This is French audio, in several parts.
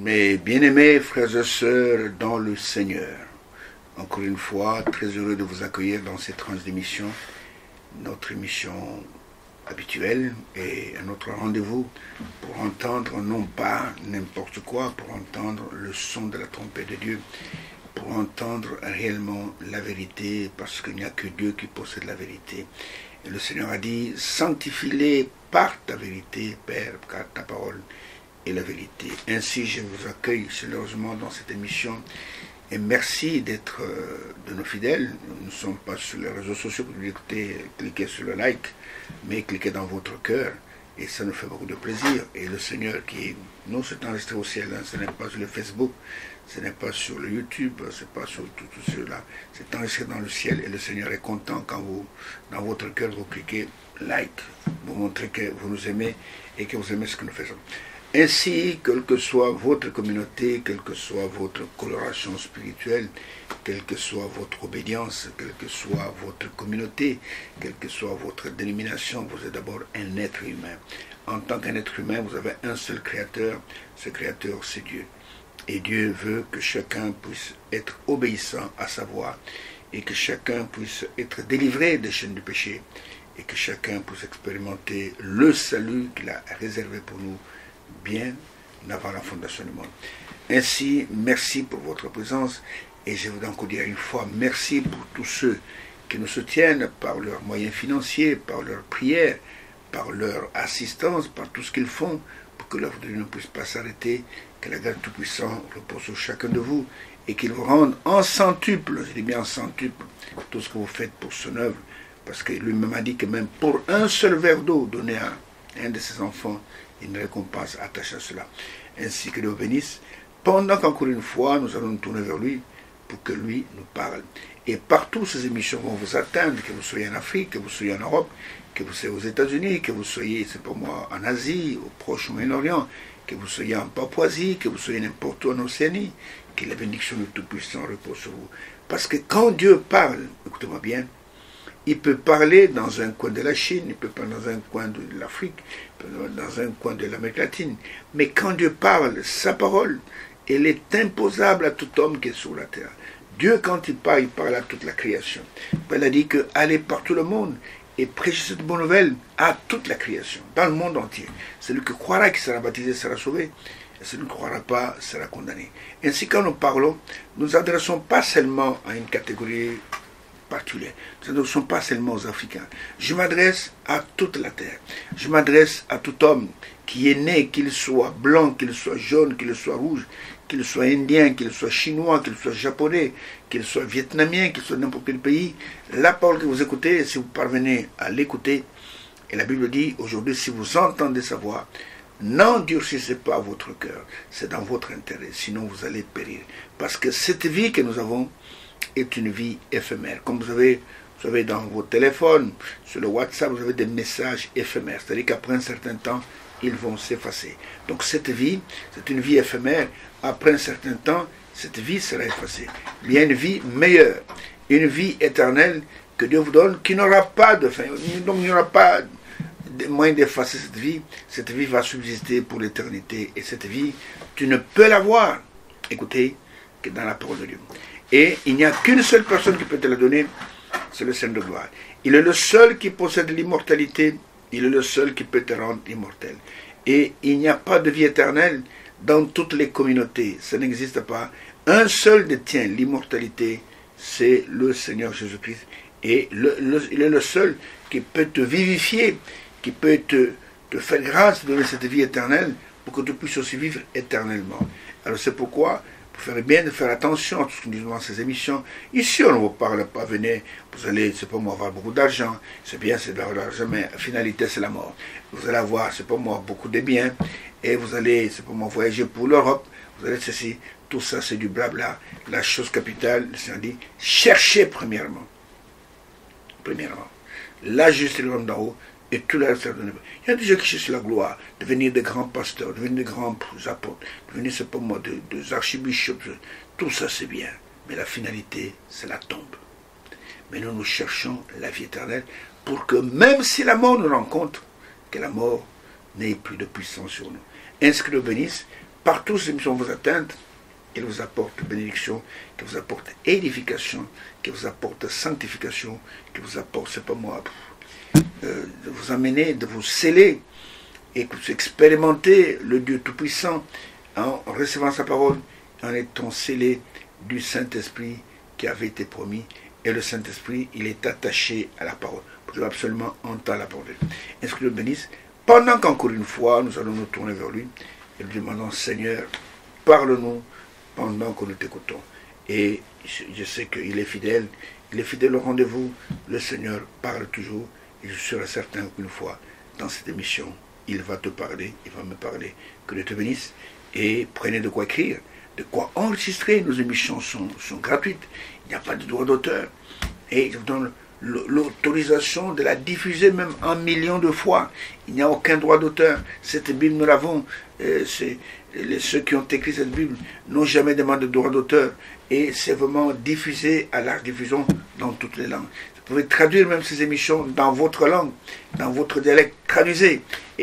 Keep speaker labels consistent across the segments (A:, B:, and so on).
A: Mes bien-aimés frères et sœurs dans le Seigneur, encore une fois, très heureux de vous accueillir dans cette tranche d'émission, notre émission habituelle et un autre rendez-vous pour entendre non pas n'importe quoi, pour entendre le son de la trompette de Dieu, pour entendre réellement la vérité, parce qu'il n'y a que Dieu qui possède la vérité. Et le Seigneur a dit, sanctifie-les par ta vérité, Père, car ta parole est la vérité. Ainsi, je vous accueille chaleureusement dans cette émission et merci d'être de nos fidèles. Nous ne sommes pas sur les réseaux sociaux pour écouter, cliquez sur le like, mais cliquez dans votre cœur et ça nous fait beaucoup de plaisir. Et le Seigneur qui nous s'est enregistré au ciel, ce n'est pas sur le Facebook, ce n'est pas sur le YouTube, ce n'est pas sur tout cela, c'est enregistré dans le ciel et le Seigneur est content quand vous, dans votre cœur, vous cliquez like, vous montrez que vous nous aimez et que vous aimez ce que nous faisons. Ainsi, quelle que soit votre communauté, quelle que soit votre coloration spirituelle, quelle que soit votre obédience, quelle que soit votre communauté, quelle que soit votre dénomination, vous êtes d'abord un être humain. En tant qu'un être humain, vous avez un seul créateur, ce créateur c'est Dieu. Et Dieu veut que chacun puisse être obéissant à sa voix et que chacun puisse être délivré des chaînes du péché et que chacun puisse expérimenter le salut qu'il a réservé pour nous bien avant la fondation du monde. Ainsi, merci pour votre présence et je voudrais encore dire une fois merci pour tous ceux qui nous soutiennent par leurs moyens financiers, par leurs prières, par leur assistance, par tout ce qu'ils font pour que l'œuvre de Dieu ne puisse pas s'arrêter, que la grâce Tout-Puissant repose sur chacun de vous et qu'il vous rende en centuple, je dis bien en centuple, tout ce que vous faites pour son œuvre, parce que lui-même a dit que même pour un seul verre d'eau donné à un de ses enfants, une récompense attachée à cela. Ainsi que Dieu bénisse, pendant qu'encore une fois, nous allons nous tourner vers lui pour que lui nous parle. Et partout, ces émissions vont vous atteindre, que vous soyez en Afrique, que vous soyez en Europe, que vous soyez aux États-Unis, que vous soyez, c'est pour moi, en Asie, au Proche ou Moyen-Orient, que vous soyez en Papouasie, que vous soyez n'importe où en Océanie, que la bénédiction du Tout-Puissant repose sur vous. Parce que quand Dieu parle, écoutez-moi bien, il peut parler dans un coin de la Chine, il peut parler dans un coin de l'Afrique, dans un coin de l'Amérique latine. Mais quand Dieu parle, sa parole, elle est imposable à tout homme qui est sur la terre. Dieu, quand il parle à toute la création. Il a dit que allez par tout le monde et prêchez cette bonne nouvelle à toute la création, dans le monde entier. Celui qui croira qui sera baptisé sera sauvé, et celui qui ne croira pas sera condamné. Ainsi, quand nous parlons, nous ne nous adressons pas seulement à une catégorie particulier. Ce ne sont pas seulement aux Africains. Je m'adresse à toute la terre. Je m'adresse à tout homme qui est né, qu'il soit blanc, qu'il soit jaune, qu'il soit rouge, qu'il soit indien, qu'il soit chinois, qu'il soit japonais, qu'il soit vietnamien, qu'il soit n'importe quel pays. La parole que vous écoutez, si vous parvenez à l'écouter, et la Bible dit aujourd'hui, si vous entendez sa voix, n'endurcissez pas votre cœur. C'est dans votre intérêt, sinon vous allez périr. Parce que cette vie que nous avons est une vie éphémère. Comme vous avez dans vos téléphones, sur le WhatsApp, vous avez des messages éphémères. C'est-à-dire qu'après un certain temps, ils vont s'effacer. Donc cette vie, c'est une vie éphémère. Après un certain temps, cette vie sera effacée. Il y a une vie meilleure, une vie éternelle que Dieu vous donne, qui n'aura pas de fin. Donc il n'y aura pas de moyen d'effacer cette vie. Cette vie va subsister pour l'éternité. Et cette vie, tu ne peux l'avoir, écoutez, que dans la parole de Dieu. Et il n'y a qu'une seule personne qui peut te la donner, c'est le Seigneur de gloire. Il est le seul qui possède l'immortalité, il est le seul qui peut te rendre immortel. Et il n'y a pas de vie éternelle dans toutes les communautés, ça n'existe pas. Un seul détient l'immortalité, c'est le Seigneur Jésus-Christ. Et il est le seul qui peut te vivifier, qui peut te faire grâce de donner cette vie éternelle pour que tu puisses aussi vivre éternellement. Alors c'est pourquoi vous ferez bien de faire attention à tout ce que nous disons dans ces émissions. Ici, on ne vous parle pas, venez, vous allez, c'est pas moi, avoir beaucoup d'argent, c'est bien, c'est de l'argent, mais la finalité, c'est la mort. Vous allez avoir, c'est pas moi, beaucoup de biens, et vous allez, c'est pas moi, voyager pour l'Europe, vous allez ceci, tout ça, c'est du blabla. La chose capitale, le Seigneur dit, cherchez premièrement, la justice de l'homme d'en haut, et tout le reste. Il y a des gens qui cherchent la gloire, devenir des grands pasteurs, devenir des grands apôtres, devenir, c'est pas moi, des archibishops. Tout ça, c'est bien. Mais la finalité, c'est la tombe. Mais nous cherchons la vie éternelle pour que même si la mort nous rencontre, que la mort n'ait plus de puissance sur nous. Ainsi que nous bénisse, partout ces émissions vous atteignent, qu'elles vous apportent bénédiction, qu'elles vous apportent édification, qu'elles vous apportent sanctification, qu'elles vous apportent, c'est pas moi, de vous amener, de vous sceller et que vous expérimentez le Dieu Tout-Puissant en recevant sa parole, en étant scellé du Saint-Esprit qui avait été promis. Et le Saint-Esprit, il est attaché à la parole. Vous devez absolument entendre la parole. Est-ce que Dieu bénisse? Pendant qu'encore une fois, nous allons nous tourner vers lui et lui demandons, Seigneur, parle-nous pendant que nous t'écoutons. Et je sais qu'il est fidèle au rendez-vous. Le Seigneur parle toujours. Et je serai certain qu'une fois, dans cette émission, il va te parler, il va me parler. Que Dieu te bénisse. Et prenez de quoi écrire, de quoi enregistrer. Nos émissions sont gratuites. Il n'y a pas de droit d'auteur. Et je vous donne l'autorisation de la diffuser même 1 million de fois. Il n'y a aucun droit d'auteur. Cette Bible, nous l'avons. Ceux qui ont écrit cette Bible n'ont jamais demandé de droit d'auteur. Et c'est vraiment diffusé à large diffusion dans toutes les langues. Vous pouvez traduire même ces émissions dans votre langue, dans votre dialecte. Traduisez.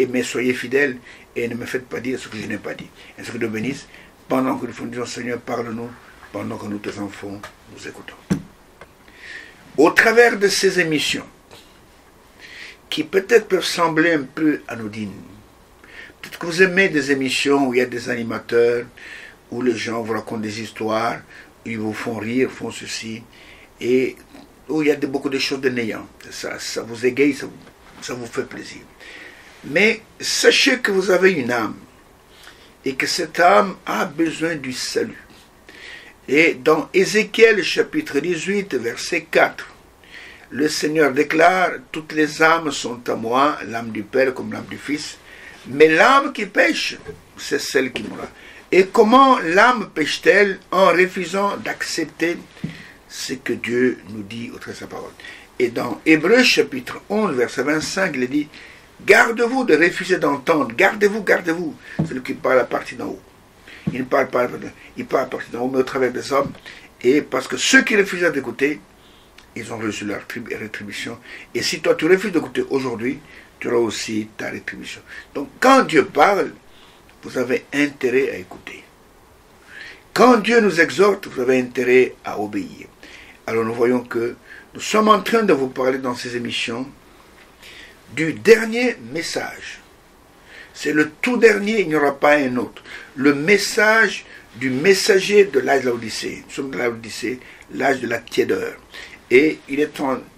A: Mais soyez fidèles et ne me faites pas dire ce que je n'ai pas dit. Est-ce que Dieu bénisse? Pendant que nous disons, Seigneur, parle-nous, pendant que nous, tes enfants, nous écoutons. Au travers de ces émissions, qui peut-être peuvent sembler un peu anodines, peut-être que vous aimez des émissions où il y a des animateurs, où les gens vous racontent des histoires, où ils vous font rire, font ceci, et où il y a beaucoup de choses de néant. Ça vous égaye, ça vous fait plaisir. Mais sachez que vous avez une âme, et que cette âme a besoin du salut. Et dans Ézéchiel chapitre 18, verset 4, le Seigneur déclare, toutes les âmes sont à moi, l'âme du Père comme l'âme du Fils, mais l'âme qui pêche, c'est celle qui mourra. Et comment l'âme pêche-t-elle? En refusant d'accepter ce que Dieu nous dit au travers de sa parole. Et dans Hébreux chapitre 11, verset 25, il est dit, gardez-vous de refuser d'entendre, gardez-vous, celui qui parle à partir d'en haut. Il ne parle pas, il parle à partir d'en haut, mais au travers des hommes. Et parce que ceux qui refusent d'écouter, ils ont reçu leur rétribution. Et si toi tu refuses d'écouter aujourd'hui, tu auras aussi ta rétribution. Donc quand Dieu parle, vous avez intérêt à écouter. Quand Dieu nous exhorte, vous avez intérêt à obéir. Alors nous voyons que nous sommes en train de vous parler dans ces émissions du dernier message. C'est le tout dernier, il n'y aura pas un autre. Le message du messager de l'âge de l'Odyssée. Nous sommes de l'Odyssée, l'âge de la tiédeur. Et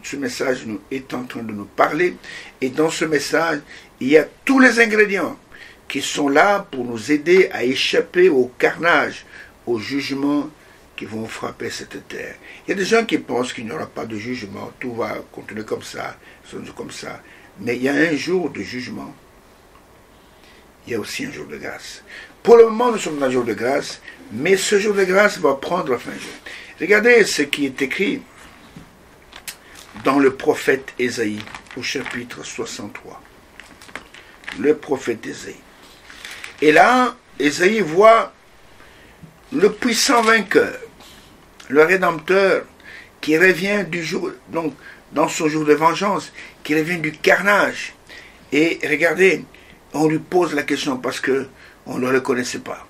A: ce message est en train de nous parler. Et dans ce message, il y a tous les ingrédients qui sont là pour nous aider à échapper au carnage, au jugement qui vont frapper cette terre. Il y a des gens qui pensent qu'il n'y aura pas de jugement, tout va continuer comme ça, comme ça. Mais il y a un jour de jugement. Il y a aussi un jour de grâce. Pour le moment, nous sommes dans un jour de grâce, mais ce jour de grâce va prendre fin. Regardez ce qui est écrit dans le prophète Ésaïe, au chapitre 63. Le prophète Ésaïe. Et là, Ésaïe voit le puissant vainqueur, le Rédempteur, qui revient du jour, donc dans son jour de vengeance, qui revient du carnage. Et regardez, on lui pose la question parce qu'on ne le reconnaissait pas.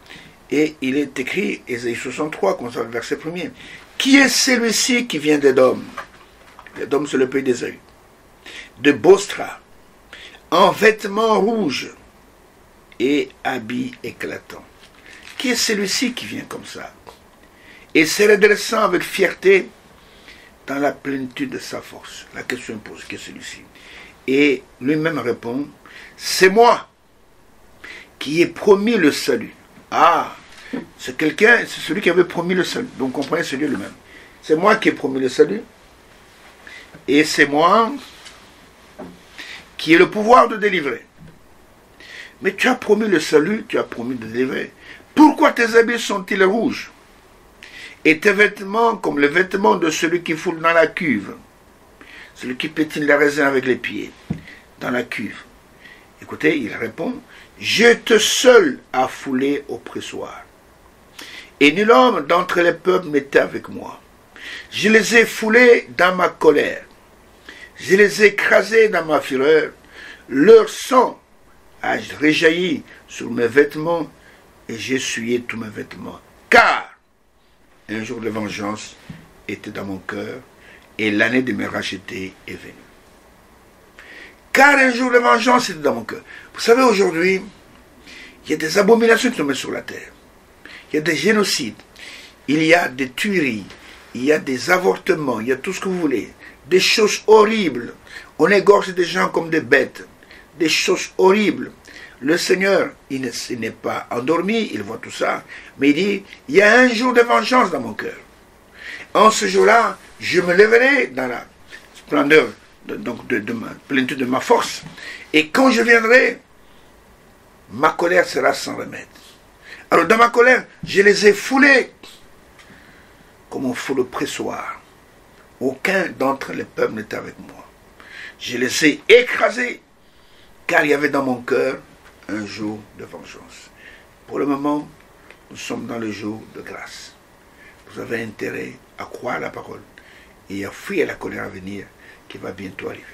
A: Et il est écrit, Ésaïe 63, comme ça, le verset 1er. Qui est celui-ci qui vient d'Édom? L'Édom, c'est le pays d'Ésaïe. De Bostra, en vêtements rouges et habits éclatants. Qui est celui-ci qui vient comme ça? Et se redressant avec fierté dans la plénitude de sa force. La question est posée, qui est celui-ci? Et lui-même répond, c'est moi qui ai promis le salut. Ah, c'est quelqu'un, c'est celui qui avait promis le salut. Donc comprenez, c'est Dieu lui-même. C'est moi qui ai promis le salut. Et c'est moi qui ai le pouvoir de délivrer. Mais tu as promis le salut, tu as promis de délivrer. Pourquoi tes habits sont-ils rouges? Et tes vêtements comme les vêtements de celui qui foule dans la cuve. Celui qui pétine la raisin avec les pieds. Dans la cuve. Écoutez, il répond, j'étais seul à fouler au pressoir. Et nul homme d'entre les peuples n'était avec moi. Je les ai foulés dans ma colère. Je les ai écrasés dans ma fureur. Leur sang a réjailli sur mes vêtements et j'ai essuyé tous mes vêtements. Car un jour de vengeance était dans mon cœur, et l'année de me racheter est venue. Car un jour de vengeance était dans mon cœur. Vous savez, aujourd'hui, il y a des abominations qui tombent sur la terre. Il y a des génocides, il y a des tueries, il y a des avortements, il y a tout ce que vous voulez. Des choses horribles. On égorge des gens comme des bêtes. Des choses horribles. Le Seigneur, il n'est pas endormi, il voit tout ça. Mais il dit, il y a un jour de vengeance dans mon cœur. En ce jour-là, je me lèverai dans la splendeur de ma plénitude de ma force. Et quand je viendrai, ma colère sera sans remède. Alors dans ma colère, je les ai foulés comme on fout le pressoir. Aucun d'entre les peuples n'était avec moi. Je les ai écrasés, car il y avait dans mon cœur un jour de vengeance. Pour le moment, nous sommes dans le jour de grâce. Vous avez intérêt à croire la parole et à fuir la colère à venir qui va bientôt arriver.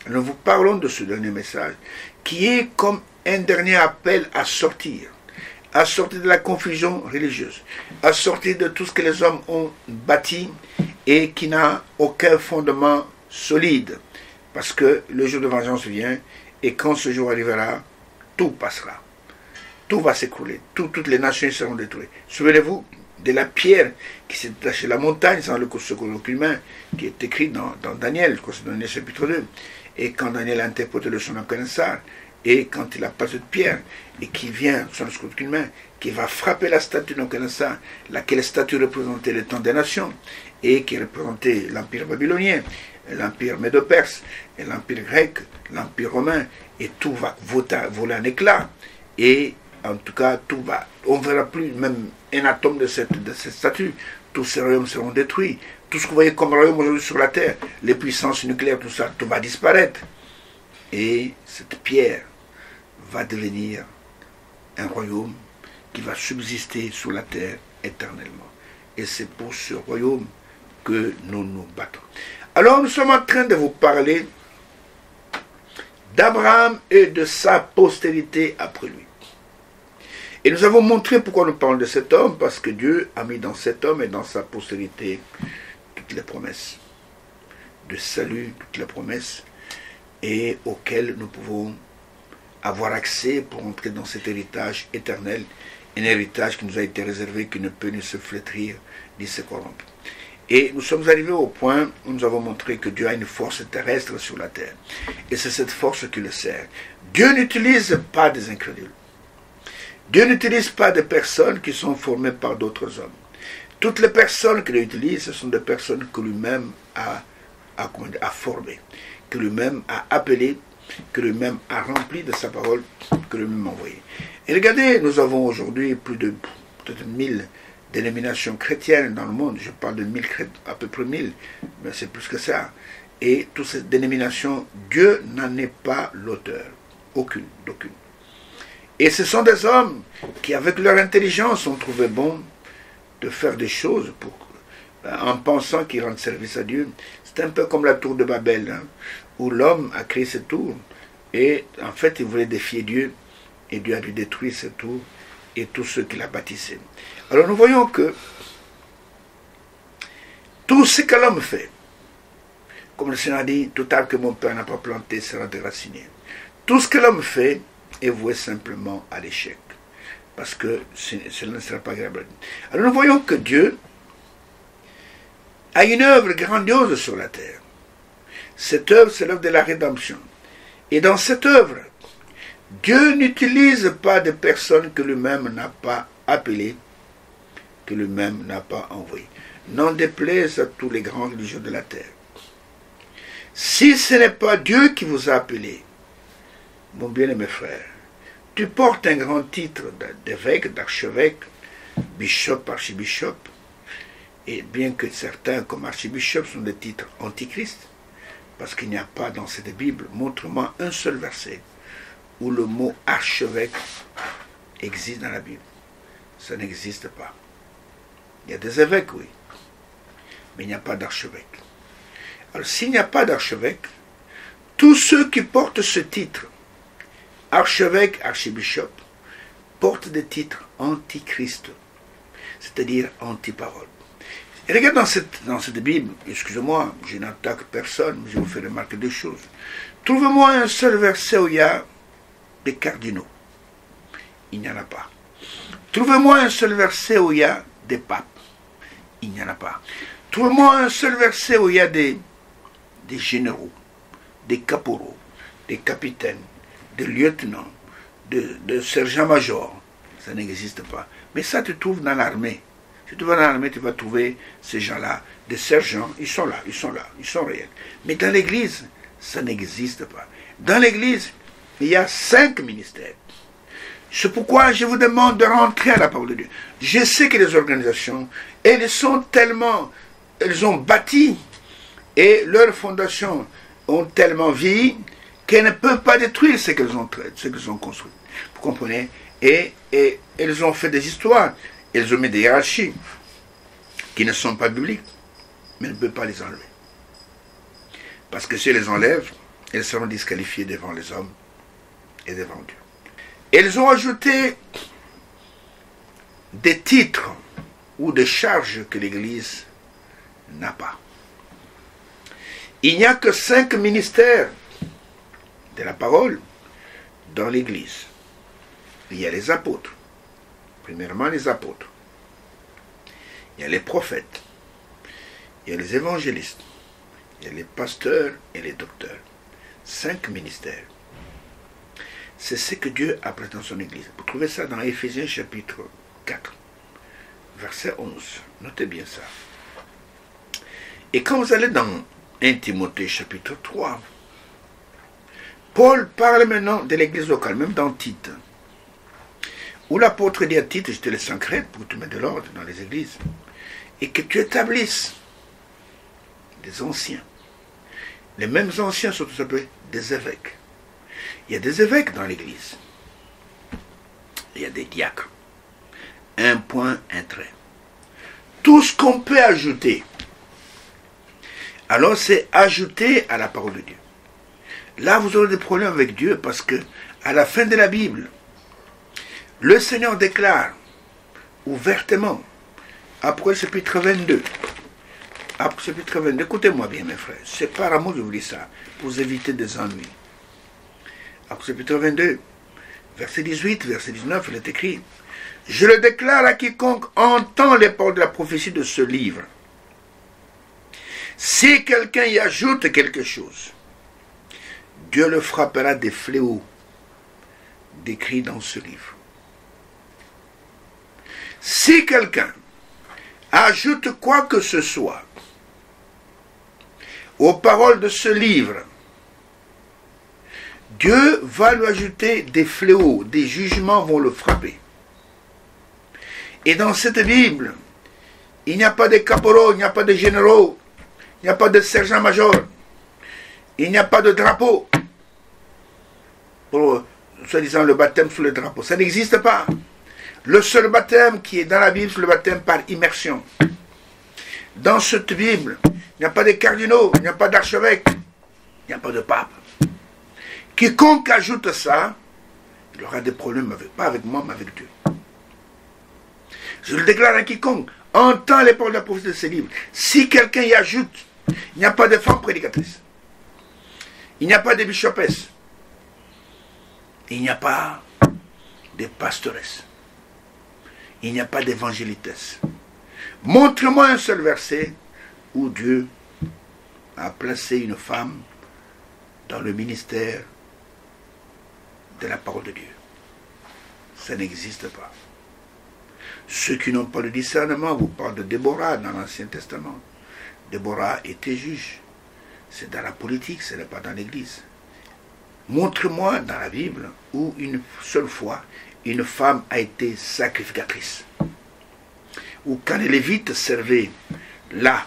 A: Nous vous parlons de ce dernier message qui est comme un dernier appel à sortir de la confusion religieuse, à sortir de tout ce que les hommes ont bâti et qui n'a aucun fondement solide. Parce que le jour de vengeance vient et quand ce jour arrivera, tout passera. Tout va s'écrouler. Toutes les nations seront détruites. Souvenez-vous de la pierre qui s'est attachée à la montagne sans le secours humain, qui est écrit dans Daniel, c'est Daniel chapitre 2. Et quand Daniel a interprété le son de Nabuchodonosor, et quand il a passé de pierre, et qui vient sans le secours humain, qui va frapper la statue de Nabuchodonosor, laquelle statue représentait le temps des nations, et qui représentait l'empire babylonien, l'empire médo-perse, et l'empire grec, l'empire romain, et tout va voler en éclats. Et en tout cas, tout va. On ne verra plus même un atome de cette statue. Tous ces royaumes seront détruits. Tout ce que vous voyez comme royaume aujourd'hui sur la terre, les puissances nucléaires, tout ça, tout va disparaître. Et cette pierre va devenir un royaume qui va subsister sur la terre éternellement. Et c'est pour ce royaume que nous nous battons. Alors nous sommes en train de vous parler d'Abraham et de sa postérité après lui. Et nous avons montré pourquoi nous parlons de cet homme, parce que Dieu a mis dans cet homme et dans sa postérité toutes les promesses de salut, toutes les promesses, et auxquelles nous pouvons avoir accès pour entrer dans cet héritage éternel, un héritage qui nous a été réservé, qui ne peut ni se flétrir, ni se corrompre. Et nous sommes arrivés au point où nous avons montré que Dieu a une force terrestre sur la terre. Et c'est cette force qui le sert. Dieu n'utilise pas des incrédules. Dieu n'utilise pas des personnes qui sont formées par d'autres hommes. Toutes les personnes qu'il utilise, ce sont des personnes que lui-même a formées, que lui-même a appelées, que lui-même a remplies de sa parole, que lui-même a envoyées. Et regardez, nous avons aujourd'hui plus de peut-être 1000 dénominations chrétiennes dans le monde. Je parle de 1000, à peu près 1000, mais c'est plus que ça. Et toutes ces dénominations, Dieu n'en est pas l'auteur. Aucune. Et ce sont des hommes qui, avec leur intelligence, ont trouvé bon de faire des choses en pensant qu'ils rendent service à Dieu. C'est un peu comme la tour de Babel, où l'homme a créé cette tour, et en fait, il voulait défier Dieu, et Dieu a dû détruire cette tour, et tous ceux qui la bâtissaient. Alors nous voyons que tout ce que l'homme fait, comme le Seigneur a dit, tout arbre que mon Père n'a pas planté sera déraciné. Tout ce que l'homme fait est voué simplement à l'échec, parce que cela ne sera pas agréable. Alors nous voyons que Dieu a une œuvre grandiose sur la terre. Cette œuvre, c'est l'œuvre de la rédemption. Et dans cette œuvre, Dieu n'utilise pas de personnes que lui-même n'a pas appelées, que lui-même n'a pas envoyées. N'en déplaise à tous les grands religieux de la terre. Si ce n'est pas Dieu qui vous a appelé, mon bien-aimé frère, tu portes un grand titre d'évêque, d'archevêque, bishop, archibishop, et bien que certains, comme archibishop, sont des titres antichrist, parce qu'il n'y a pas dans cette Bible, montre-moi un seul verset où le mot archevêque existe dans la Bible. Ça n'existe pas. Il y a des évêques, oui, mais il n'y a pas d'archevêque. Alors s'il n'y a pas d'archevêque, tous ceux qui portent ce titre, archevêque, archibishop, portent des titres antichrist, c'est-à-dire anti-parole. Et regarde dans cette Bible, excusez-moi, je n'attaque personne, mais je vous fais remarquer deux choses. Trouve-moi un seul verset où il y a des cardinaux. Il n'y en a pas. Trouvez-moi un seul verset où il y a des papes. Il n'y en a pas. Trouvez-moi un seul verset où il y a des généraux, des caporaux, des capitaines, des lieutenants, de sergents-majors. Ça n'existe pas. Mais ça, tu trouves dans l'armée. Si tu vas dans l'armée, tu vas trouver ces gens-là, des sergents, ils sont là, ils sont réels. Mais dans l'église, ça n'existe pas. Dans l'église, il y a 5 ministères. C'est pourquoi je vous demande de rentrer à la parole de Dieu. Je sais que les organisations, elles ont bâti et leurs fondations ont tellement vieilli qu'elles ne peuvent pas détruire ce qu'elles ont construit. Vous comprenez? Et elles ont fait des histoires. Elles ont mis des hiérarchies qui ne sont pas bibliques, mais elles ne peuvent pas les enlever. Parce que si elles les enlèvent, elles seront disqualifiées devant les hommes et devant Dieu. Elles ont ajouté des titres ou des charges que l'Église n'a pas. Il n'y a que 5 ministères de la parole dans l'Église. Il y a les apôtres. Premièrement, les apôtres. Il y a les prophètes. Il y a les évangélistes. Il y a les pasteurs et les docteurs. 5 ministères. C'est ce que Dieu a prêté dans son Église. Vous trouvez ça dans Éphésiens chapitre 4, verset 11. Notez bien ça. Et quand vous allez dans 1 Timothée chapitre 3, Paul parle maintenant de l'Église locale, même dans Tite, où l'apôtre dit à Tite, je te laisse en Crète pour que tu mettes de l'ordre dans les églises, et que tu établisses des anciens. Les mêmes anciens sont tous appelés des évêques. Il y a des évêques dans l'église. Il y a des diacres. Un point, un trait. Tout ce qu'on peut ajouter, alors c'est ajouter à la parole de Dieu. Là, vous aurez des problèmes avec Dieu parce que, à la fin de la Bible, le Seigneur déclare ouvertement, après chapitre 22, écoutez-moi bien mes frères, c'est par amour que je vous dis ça, pour vous éviter des ennuis. Après chapitre 22, verset 18, verset 19, il est écrit, « Je le déclare à quiconque entend les paroles de la prophétie de ce livre. Si quelqu'un y ajoute quelque chose, Dieu le frappera des fléaux décrits dans ce livre. Si quelqu'un ajoute quoi que ce soit aux paroles de ce livre, Dieu va lui ajouter des fléaux, des jugements vont le frapper. Et dans cette Bible, il n'y a pas de caporaux, il n'y a pas de généraux, il n'y a pas de sergents-majors, il n'y a pas de drapeau pour, soi-disant, le baptême sous le drapeau. Ça n'existe pas. Le seul baptême qui est dans la Bible, c'est le baptême par immersion. Dans cette Bible, il n'y a pas de cardinaux, il n'y a pas d'archevêques, il n'y a pas de pape. Quiconque ajoute ça, il aura des problèmes, pas avec moi, mais avec Dieu. Je le déclare à quiconque entend les paroles de la prophétie de ce livre. Si quelqu'un y ajoute, il n'y a pas de femme prédicatrice. Il n'y a pas de bischopesse. Il n'y a pas de pastoresse. Il n'y a pas d'évangélitesse. Montre-moi un seul verset où Dieu a placé une femme dans le ministère de la parole de Dieu. Ça n'existe pas. Ceux qui n'ont pas le discernement vous parlent de Déborah dans l'Ancien Testament. Déborah était juge. C'est dans la politique, ce n'est pas dans l'Église. Montre-moi dans la Bible où une seule fois une femme a été sacrificatrice. Ou quand les Lévites servaient là,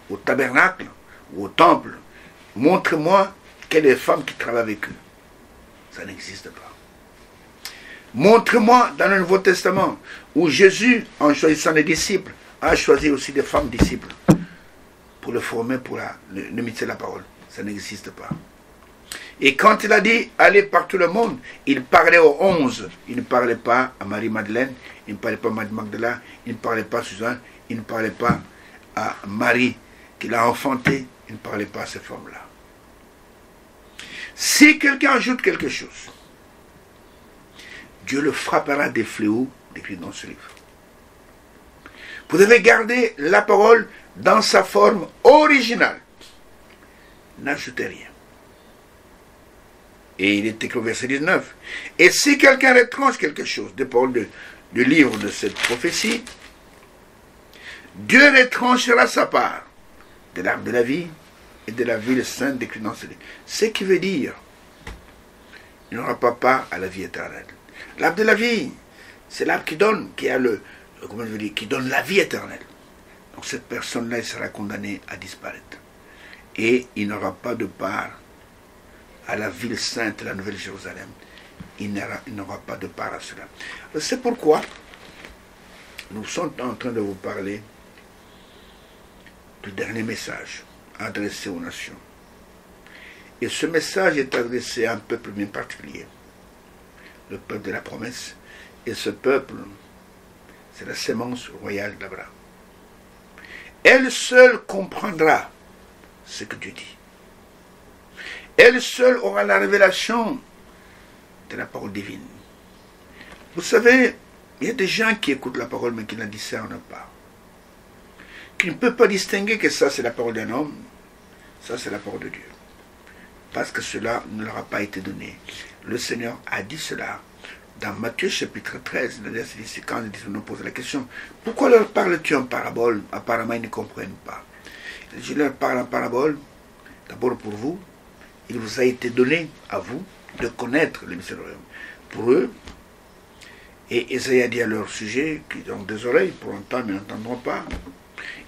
A: au tabernacle ou au temple, montre-moi quelle est la femme qui travaille avec eux. Ça n'existe pas. Montre-moi dans le Nouveau Testament où Jésus, en choisissant les disciples, a choisi aussi des femmes disciples pour le former pour le ministère de la parole. Ça n'existe pas. Et quand il a dit allez par tout le monde, il parlait aux 11. Il ne parlait pas à Marie-Madeleine, il ne parlait pas à Marie Magdala, il ne parlait pas à Suzanne, il ne parlait pas à Marie qui l'a enfanté, il ne parlait pas à ces femmes-là. Si quelqu'un ajoute quelque chose, Dieu le frappera des fléaux décrits dans ce livre. Vous devez garder la parole dans sa forme originale. N'ajoutez rien. Et il est écrit au verset 19. Et si quelqu'un retranche quelque chose des paroles du livre de cette prophétie, Dieu retranchera sa part de l'arbre de la vie et de la ville sainte décrite dans ce livre. Ce qui veut dire, il n'aura pas part à la vie éternelle. L'arbre de la vie, c'est l'arbre qui donne, qui donne la vie éternelle. Donc cette personne-là, elle sera condamnée à disparaître. Et il n'aura pas de part à la ville sainte, la Nouvelle Jérusalem. Il n'aura pas de part à cela. C'est pourquoi nous sommes en train de vous parler du dernier message adressé aux nations. Et ce message est adressé à un peuple bien particulier, le peuple de la promesse. Et ce peuple, c'est la sémence royale d'Abraham. Elle seule comprendra ce que Dieu dit. Elle seule aura la révélation de la parole divine. Vous savez, il y a des gens qui écoutent la parole mais qui ne la discernent pas. Qui ne peuvent pas distinguer que ça c'est la parole d'un homme, ça c'est la parole de Dieu. Parce que cela ne leur a pas été donné. Le Seigneur a dit cela dans Matthieu chapitre 13. C'est quand ils nous posent la question, pourquoi leur parles-tu en parabole? Apparemment ils ne comprennent pas. Je leur parle en parabole, d'abord pour vous. Il vous a été donné à vous de connaître le mystère du royaume. Pour eux, et Isaïe a dit à leur sujet qu'ils ont des oreilles pour entendre mais n'entendront pas.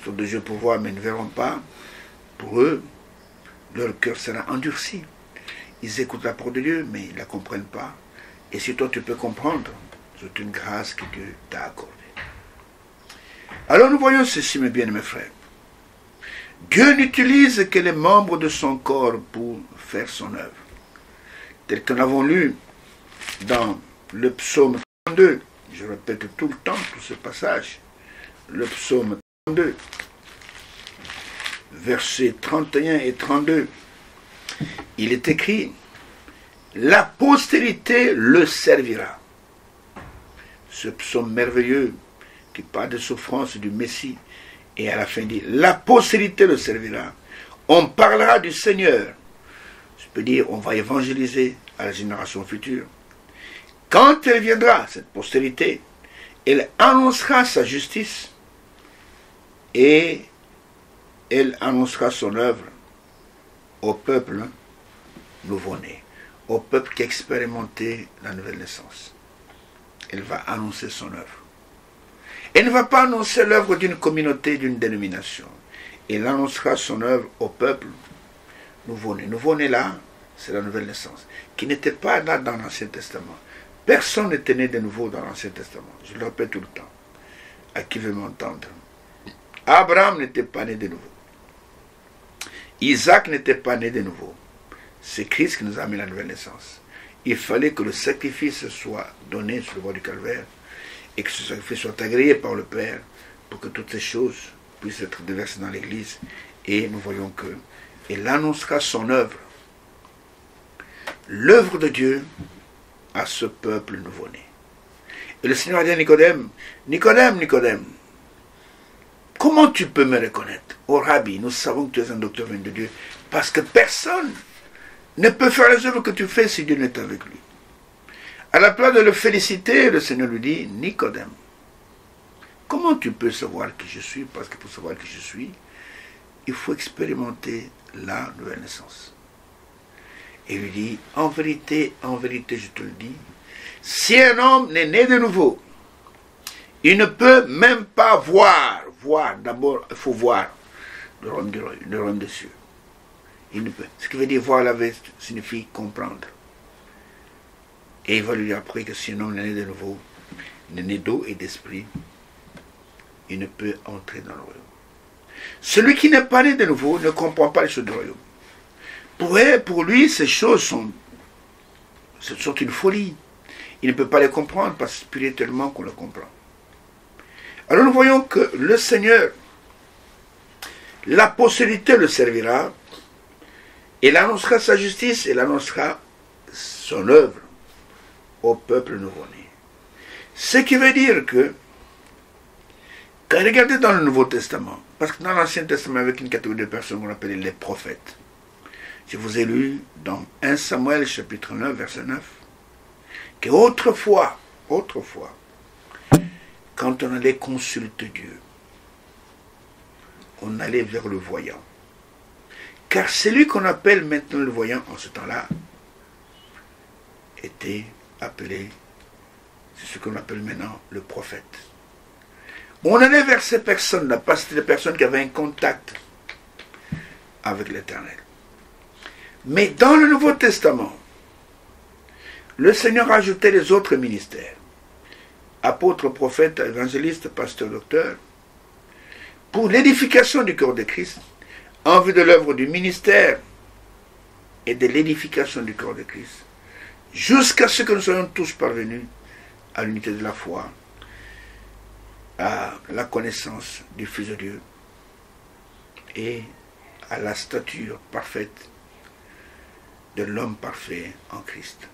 A: Ils ont des yeux pour voir mais ne verront pas. Pour eux, leur cœur sera endurci. Ils écoutent la parole de Dieu mais ils ne la comprennent pas. Et si toi tu peux comprendre, c'est une grâce que Dieu t'a accordée. Alors nous voyons ceci, mes bien-aimés frères. Dieu n'utilise que les membres de son corps pour faire son œuvre. Tel que nous l'avons lu dans le psaume 32. Je répète tout le temps tout ce passage. Le psaume 32. Versets 31 et 32. Il est écrit, la postérité le servira. Ce psaume merveilleux qui parle de souffrance du Messie. Et à la fin, il dit, la postérité le servira. On parlera du Seigneur. Je peux dire, on va évangéliser à la génération future. Quand elle viendra, cette postérité, elle annoncera sa justice et elle annoncera son œuvre au peuple nouveau-né, au peuple qui a expérimenté la nouvelle naissance. Elle va annoncer son œuvre. Elle ne va pas annoncer l'œuvre d'une communauté, d'une dénomination. Elle annoncera son œuvre au peuple nouveau-né. Nouveau-né là, c'est la nouvelle naissance, qui n'était pas là dans l'Ancien Testament. Personne n'était né de nouveau dans l'Ancien Testament. Je le répète tout le temps. À qui veut m'entendre? Abraham n'était pas né de nouveau. Isaac n'était pas né de nouveau. C'est Christ qui nous a mis la nouvelle naissance. Il fallait que le sacrifice soit donné sur le bois du calvaire et que ce sacrifice soit agréé par le Père pour que toutes ces choses puissent être déversées dans l'Église. Et nous voyons que il annoncera son œuvre, l'œuvre de Dieu à ce peuple nouveau-né. Et le Seigneur a dit à Nicodème, Nicodème, Nicodème, comment tu peux me reconnaître? Oh Rabbi, nous savons que tu es un docteur venu de Dieu, parce que personne ne peut faire les œuvres que tu fais si Dieu n'est avec lui. À la place de le féliciter, le Seigneur lui dit, Nicodème, comment tu peux savoir qui je suis? Parce que pour savoir qui je suis, il faut expérimenter la nouvelle naissance. Et il lui dit, en vérité, je te le dis, si un homme n'est né de nouveau, il ne peut même pas voir. Voir, d'abord, il faut voir le royaume des cieux. Il ne peut. Ce qui veut dire voir la veste signifie comprendre. Et il va lui dire après que si un homme est né de nouveau, il est né d'eau et d'esprit, il ne peut entrer dans le royaume. Celui qui n'est pas né de nouveau ne comprend pas les choses du royaume. Pour lui, ces choses sont une folie. Il ne peut pas les comprendre parce que spirituellement qu'on le comprend. Alors nous voyons que le Seigneur, la postérité le servira, et il annoncera sa justice, et il annoncera son œuvre au peuple nouveau-né. Ce qui veut dire que, quand regardez dans le Nouveau Testament, parce que dans l'Ancien Testament, avec une catégorie de personnes qu'on appelait les prophètes, je vous ai lu dans 1 Samuel chapitre 9, verset 9, que autrefois, quand on allait consulter Dieu, on allait vers le voyant. Car celui qu'on appelle maintenant le voyant en ce temps-là était appelé, c'est ce qu'on appelle maintenant le prophète. On allait vers ces personnes-là parce que c'était des personnes qui avaient un contact avec l'Éternel. Mais dans le Nouveau Testament, le Seigneur a ajouté les autres ministères. Apôtre, prophète, évangéliste, pasteur, docteur, pour l'édification du corps de Christ, en vue de l'œuvre du ministère et de l'édification du corps de Christ, jusqu'à ce que nous soyons tous parvenus à l'unité de la foi, à la connaissance du Fils de Dieu et à la stature parfaite de l'homme parfait en Christ.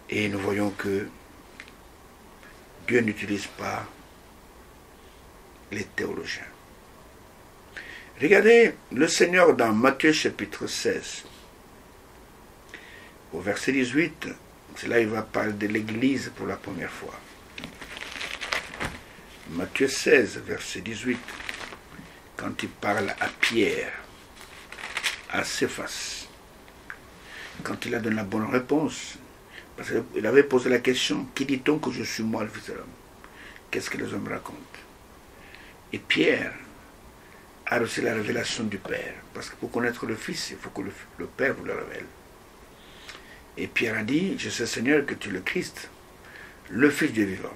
A: Et nous voyons que Dieu n'utilise pas les théologiens. Regardez le Seigneur dans Matthieu chapitre 16. Au verset 18, c'est là qu'il va parler de l'Église pour la première fois. Matthieu 16, verset 18, quand il parle à Pierre, à Céphas, quand il a donné la bonne réponse, parce qu'il avait posé la question, qui dit-on que je suis moi le Fils de l'homme? Qu'est-ce que les hommes racontent? Et Pierre a reçu la révélation du Père, parce que pour connaître le Fils, il faut que le Père vous le révèle. Et Pierre a dit, je sais Seigneur que tu es le Christ, le Fils du vivant.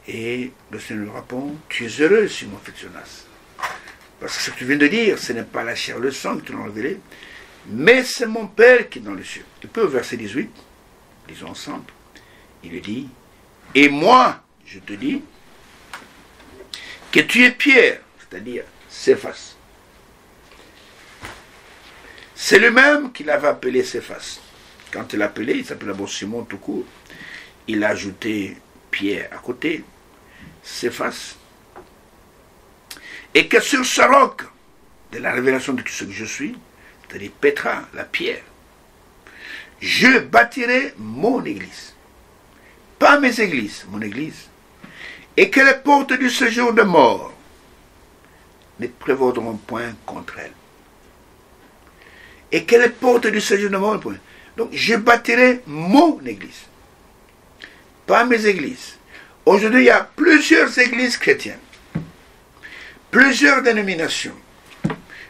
A: Et le Seigneur lui répond, tu es heureux, Simon Jonas. Parce que ce que tu viens de dire, ce n'est pas la chair et le sang qui te l'ont révélé, mais c'est mon Père qui est dans le ciel. Et puis au verset 18, lisons ensemble, il lui dit, et moi, je te dis, que tu es Pierre, c'est-à-dire Céphas. C'est lui-même qui l'avait appelé Céphas. Quand il l'a appelé, il s'appelait d'abord Simon tout court. Il a ajouté Pierre à côté, Céphas. Et que sur ce roc de la révélation de tout ce que je suis, c'est-à-dire Pétra, la pierre, je bâtirai mon église. Pas mes églises, mon église. Et que les portes du séjour de mort ne prévaudront point contre elle. Et que les portes du séjour de mort, donc je bâtirai mon église. Pas mes églises. Aujourd'hui, il y a plusieurs églises chrétiennes. Plusieurs dénominations.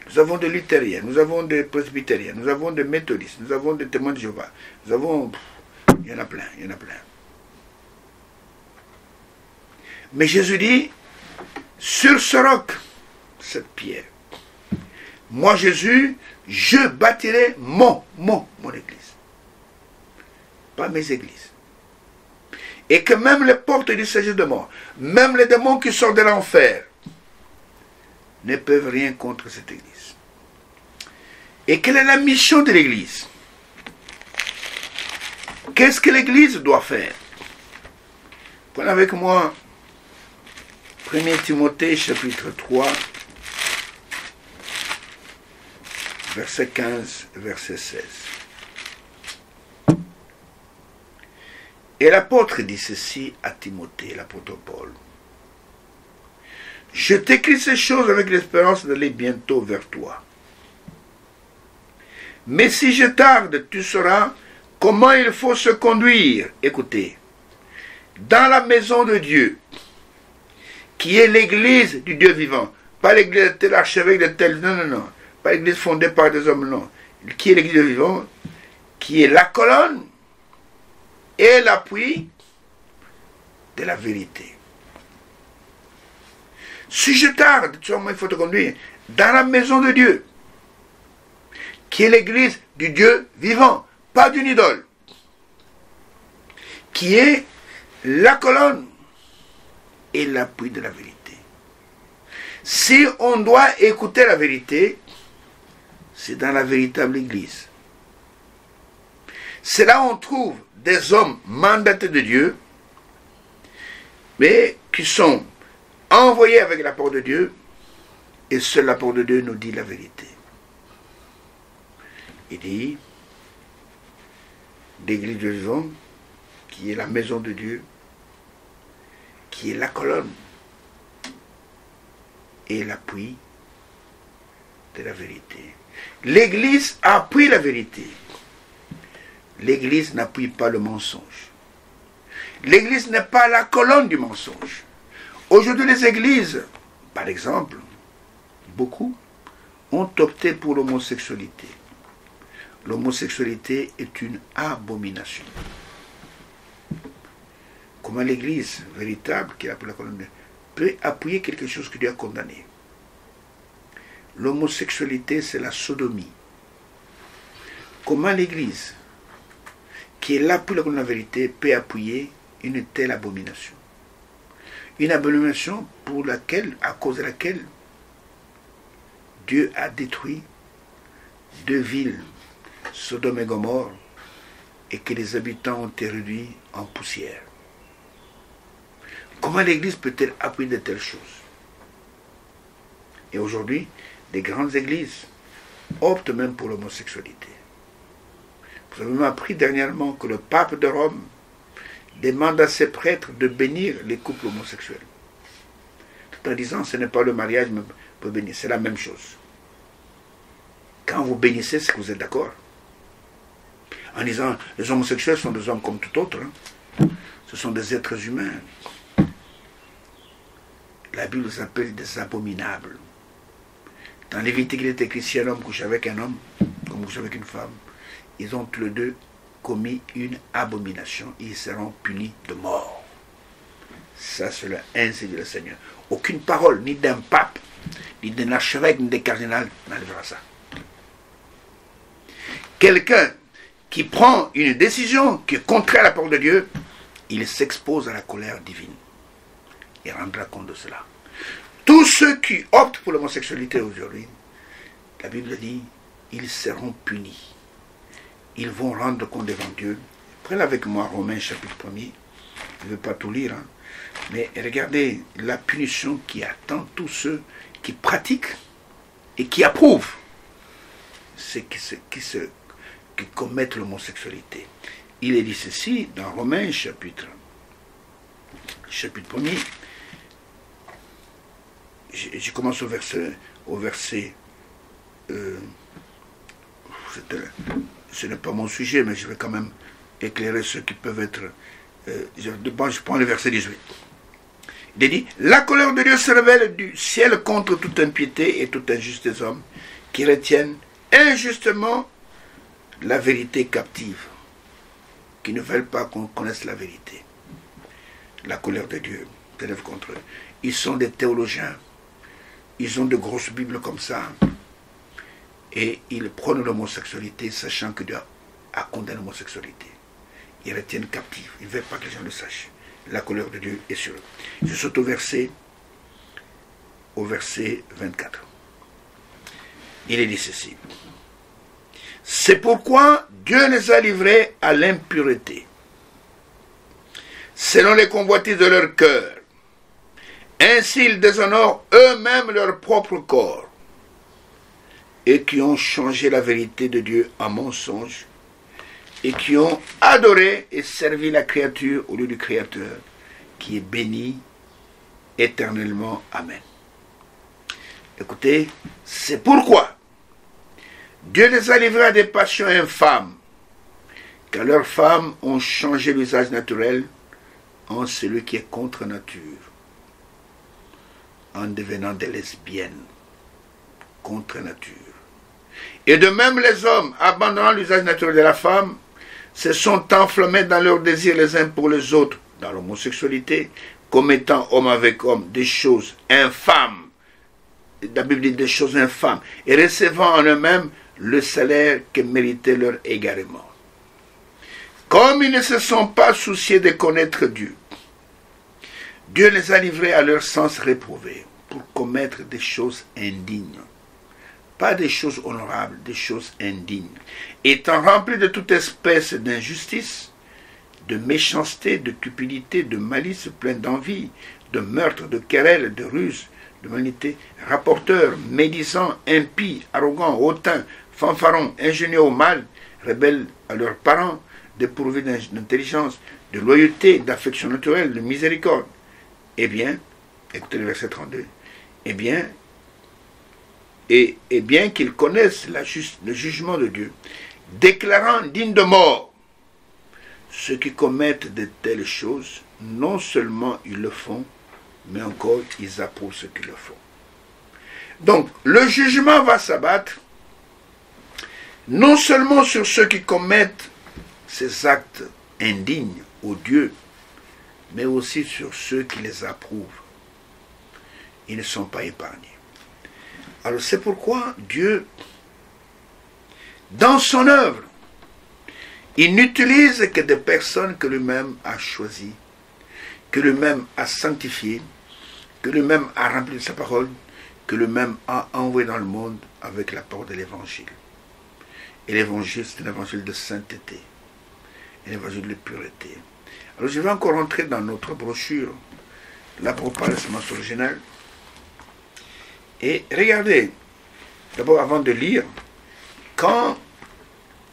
A: Nous avons des luthériens, nous avons des presbytériens, nous avons des méthodistes, nous avons des témoins de Jéhovah. Nous avons... il y en a plein, il y en a plein. Mais Jésus dit, sur ce roc, cette pierre, moi Jésus, je bâtirai mon église. Pas mes églises. Et que même les portes du séjour de mort, même les démons qui sortent de l'enfer, ne peuvent rien contre cette église. Et quelle est la mission de l'église? Qu'est-ce que l'église doit faire? Prenez avec moi 1 Timothée chapitre 3, verset 15, verset 16. Et l'apôtre dit ceci à Timothée, l'apôtre Paul. Je t'écris ces choses avec l'espérance d'aller bientôt vers toi. Mais si je tarde, tu sauras comment il faut se conduire. Écoutez, dans la maison de Dieu, qui est l'église du Dieu vivant, pas l'église de tel archevêque, de tel, non, pas l'église fondée par des hommes, non, qui est l'église du Dieu vivant, qui est la colonne et l'appui de la vérité. Si je tarde, tu vois, moi, il faut te conduire dans la maison de Dieu, qui est l'église du Dieu vivant, pas d'une idole, qui est la colonne et l'appui de la vérité. Si on doit écouter la vérité, c'est dans la véritable église. C'est là où on trouve des hommes mandatés de Dieu, mais qui sont envoyés avec la parole de Dieu, et seule la parole de Dieu nous dit la vérité. Il dit, l'église de Dieu, qui est la maison de Dieu, qui est la colonne et l'appui de la vérité. L'église appuie la vérité. L'église n'appuie pas le mensonge. L'église n'est pas la colonne du mensonge. Aujourd'hui, les églises, par exemple, beaucoup ont opté pour l'homosexualité. L'homosexualité est une abomination. Comment l'église véritable, qui est appelée la colonne, peut appuyer quelque chose que Dieu a condamné? L'homosexualité, c'est la sodomie. Comment l'église, qui est là pour la colonne de la vérité, peut appuyer une telle abomination? Une abomination pour laquelle, à cause de laquelle Dieu a détruit 2 villes, Sodome et Gomorrhe, et que les habitants ont été réduits en poussière. Comment l'Église peut-elle appuyer de telles choses? Et aujourd'hui, des grandes églises optent même pour l'homosexualité. Vous avez même appris dernièrement que le pape de Rome demande à ses prêtres de bénir les couples homosexuels. Tout en disant, ce n'est pas le mariage, mais pour bénir, c'est la même chose. Quand vous bénissez, c'est que vous êtes d'accord. En disant, les homosexuels sont des hommes comme tout autre. Ce sont des êtres humains. La Bible les appelle des abominables. Dans Lévitique, il est écrit, si un homme couche avec un homme, comme couche avec une femme, ils ont tous les deux commis une abomination. Ils seront punis de mort. Ça, c'est le ainsi dit le Seigneur. Aucune parole, ni d'un pape, ni d'un archevêque, ni d'un cardinal, n'enlèvera ça. Quelqu'un qui prend une décision qui est contraire à la parole de Dieu, il s'expose à la colère divine. Il rendra compte de cela. Tous ceux qui optent pour l'homosexualité aujourd'hui, la Bible dit, ils seront punis. Ils vont rendre compte devant Dieu. Prenez avec moi Romains chapitre 1er. Je ne veux pas tout lire, mais regardez la punition qui attend tous ceux qui pratiquent et qui approuvent ceux qui commettent l'homosexualité. Il est dit ceci dans Romains chapitre 1er. Je commence au verset ce n'est pas mon sujet, mais je vais quand même éclairer ceux qui peuvent être... je prends le verset 18. Il dit, la colère de Dieu se révèle du ciel contre toute impiété et toute injuste des hommes qui retiennent injustement la vérité captive, qui ne veulent pas qu'on connaisse la vérité. La colère de Dieu s'élève contre eux. Ils sont des théologiens, ils ont de grosses Bibles comme ça, et ils prônent l'homosexualité, sachant que Dieu a condamné l'homosexualité. Ils retiennent captifs, ils ne veulent pas que les gens le sachent. La colère de Dieu est sur eux. Je saute au verset 24. Il est dit ceci. C'est pourquoi Dieu les a livrés à l'impureté, selon les convoitises de leur cœur. Ainsi ils déshonorent eux-mêmes leur propre corps, et qui ont changé la vérité de Dieu en mensonge, et qui ont adoré et servi la créature au lieu du Créateur, qui est béni éternellement. Amen. Écoutez, c'est pourquoi Dieu les a livrés à des passions infâmes, car leurs femmes ont changé l'usage naturel en celui qui est contre nature, en devenant des lesbiennes, contre nature. Et de même les hommes, abandonnant l'usage naturel de la femme, se sont enflammés dans leurs désirs les uns pour les autres, dans l'homosexualité, commettant homme avec homme des choses infâmes. La Bible dit des choses infâmes, et recevant en eux-mêmes le salaire que méritait leur égarement. Comme ils ne se sont pas souciés de connaître Dieu, Dieu les a livrés à leur sens réprouvé pour commettre des choses indignes. Pas des choses honorables, des choses indignes. Étant remplis de toute espèce d'injustice, de méchanceté, de cupidité, de malice, plein d'envie, de meurtre, de querelles, de ruse, de malignité, rapporteurs, médisants, impies, arrogants, hautains, fanfarons, ingénieux au mal, rebelles à leurs parents, dépourvus d'intelligence, de loyauté, d'affection naturelle, de miséricorde. Eh bien, écoutez le verset 32, eh bien qu'ils connaissent le jugement de Dieu, déclarant digne de mort ceux qui commettent de telles choses, non seulement ils le font, mais encore ils approuvent ceux qui le font. Donc, le jugement va s'abattre non seulement sur ceux qui commettent ces actes indignes, odieux, mais aussi sur ceux qui les approuvent. Ils ne sont pas épargnés. Alors c'est pourquoi Dieu, dans son œuvre, il n'utilise que des personnes que lui-même a choisies, que lui-même a sanctifiées, que lui-même a rempli de sa parole, que lui-même a envoyé dans le monde avec la parole de l'évangile. Et l'évangile, c'est un évangile de sainteté, un évangile de pureté. Alors je vais encore entrer dans notre brochure, là pour parler seulement sur le général. Et regardez, d'abord avant de lire, quand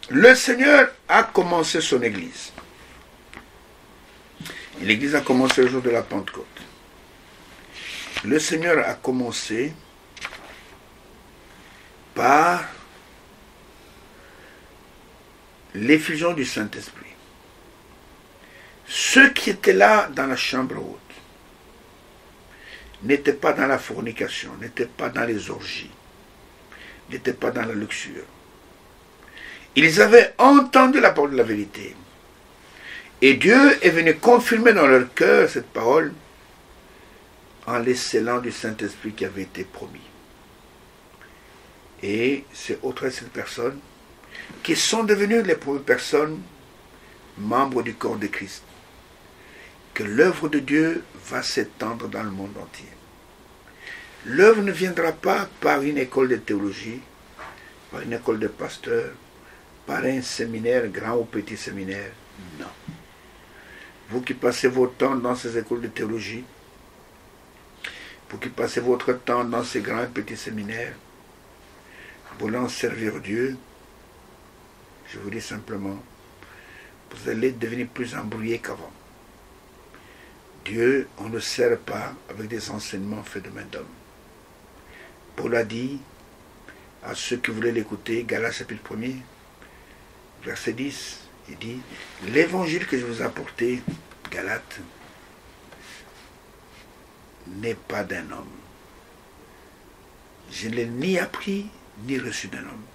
A: le Seigneur a commencé son Église, et l'Église a commencé le jour de la Pentecôte, le Seigneur a commencé par l'effusion du Saint-Esprit. Ceux qui étaient là dans la chambre haute n'étaient pas dans la fornication, n'étaient pas dans les orgies, n'étaient pas dans la luxure. Ils avaient entendu la parole de la vérité. Et Dieu est venu confirmer dans leur cœur cette parole en les scellant du Saint-Esprit qui avait été promis. Et c'est au travers de cette personne qui sont devenues les premières personnes membres du corps de Christ, que l'œuvre de Dieu va s'étendre dans le monde entier. L'œuvre ne viendra pas par une école de théologie, par une école de pasteurs, par un séminaire, grand ou petit séminaire. Non. Vous qui passez votre temps dans ces écoles de théologie, vous qui passez votre temps dans ces grands et petits séminaires, voulant servir Dieu, je vous dis simplement, vous allez devenir plus embrouillés qu'avant. Dieu, on ne sert pas avec des enseignements faits de main d'homme. Paul a dit à ceux qui voulaient l'écouter, Galates chapitre 1er, verset 10, il dit, l'évangile que je vous ai apporté, Galates, n'est pas d'un homme. Je ne l'ai ni appris, ni reçu d'un homme,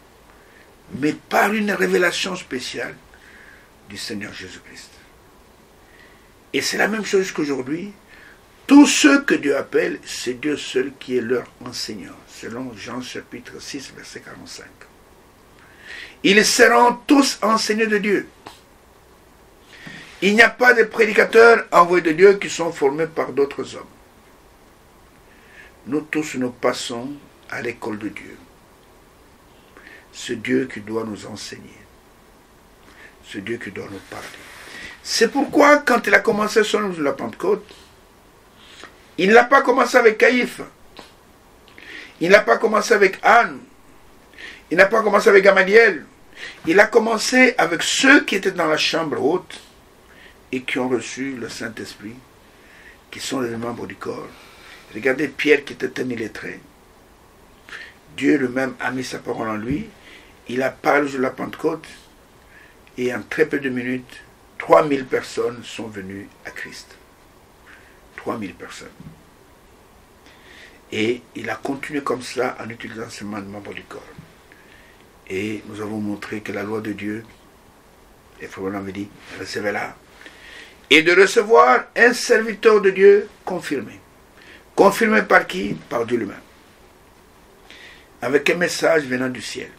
A: mais par une révélation spéciale du Seigneur Jésus-Christ. Et c'est la même chose qu'aujourd'hui. Tous ceux que Dieu appelle, c'est Dieu seul qui est leur enseignant, selon Jean chapitre 6, verset 45. Ils seront tous enseignés de Dieu. Il n'y a pas de prédicateurs envoyés de Dieu qui sont formés par d'autres hommes. Nous tous, nous passons à l'école de Dieu. C'est Dieu qui doit nous enseigner. C'est Dieu qui doit nous parler. C'est pourquoi, quand il a commencé son œuvre de la Pentecôte, il n'a pas commencé avec Caïphe. Il n'a pas commencé avec Anne. Il n'a pas commencé avec Gamaliel. Il a commencé avec ceux qui étaient dans la chambre haute et qui ont reçu le Saint-Esprit, qui sont les membres du corps. Regardez Pierre qui était un illettré. Dieu lui-même a mis sa parole en lui. Il a parlé de la Pentecôte. Et en très peu de minutes, 3000 personnes sont venues à Christ. 3000 personnes. Et il a continué comme ça en utilisant ces membres du corps. Et nous avons montré que la loi de Dieu, et Frère avait dit, recevez-la, et de recevoir un serviteur de Dieu confirmé. Confirmé par qui? Par Dieu lui-même. Avec un message venant du ciel.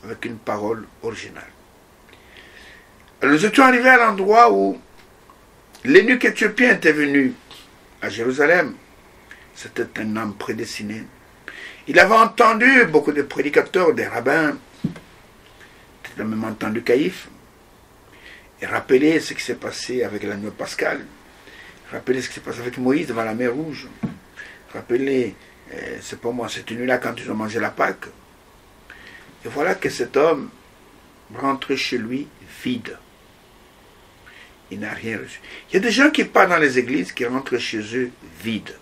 A: avec une parole originale. Alors, nous étions arrivés à l'endroit où l'eunuque éthiopien était venu à Jérusalem. C'était un homme prédestiné. Il avait entendu beaucoup de prédicateurs, des rabbins. Il a même entendu Caïphe. Et rappelé ce qui s'est passé avec l'agneau pascal. Rappelé ce qui s'est passé avec Moïse devant la mer Rouge. Rappelé, c'est pas moi, cette nuit-là quand ils ont mangé la Pâque. Et voilà que cet homme rentre chez lui vide. Il n'a rien reçu. Il y a des gens qui partent dans les églises, qui rentrent chez eux vides.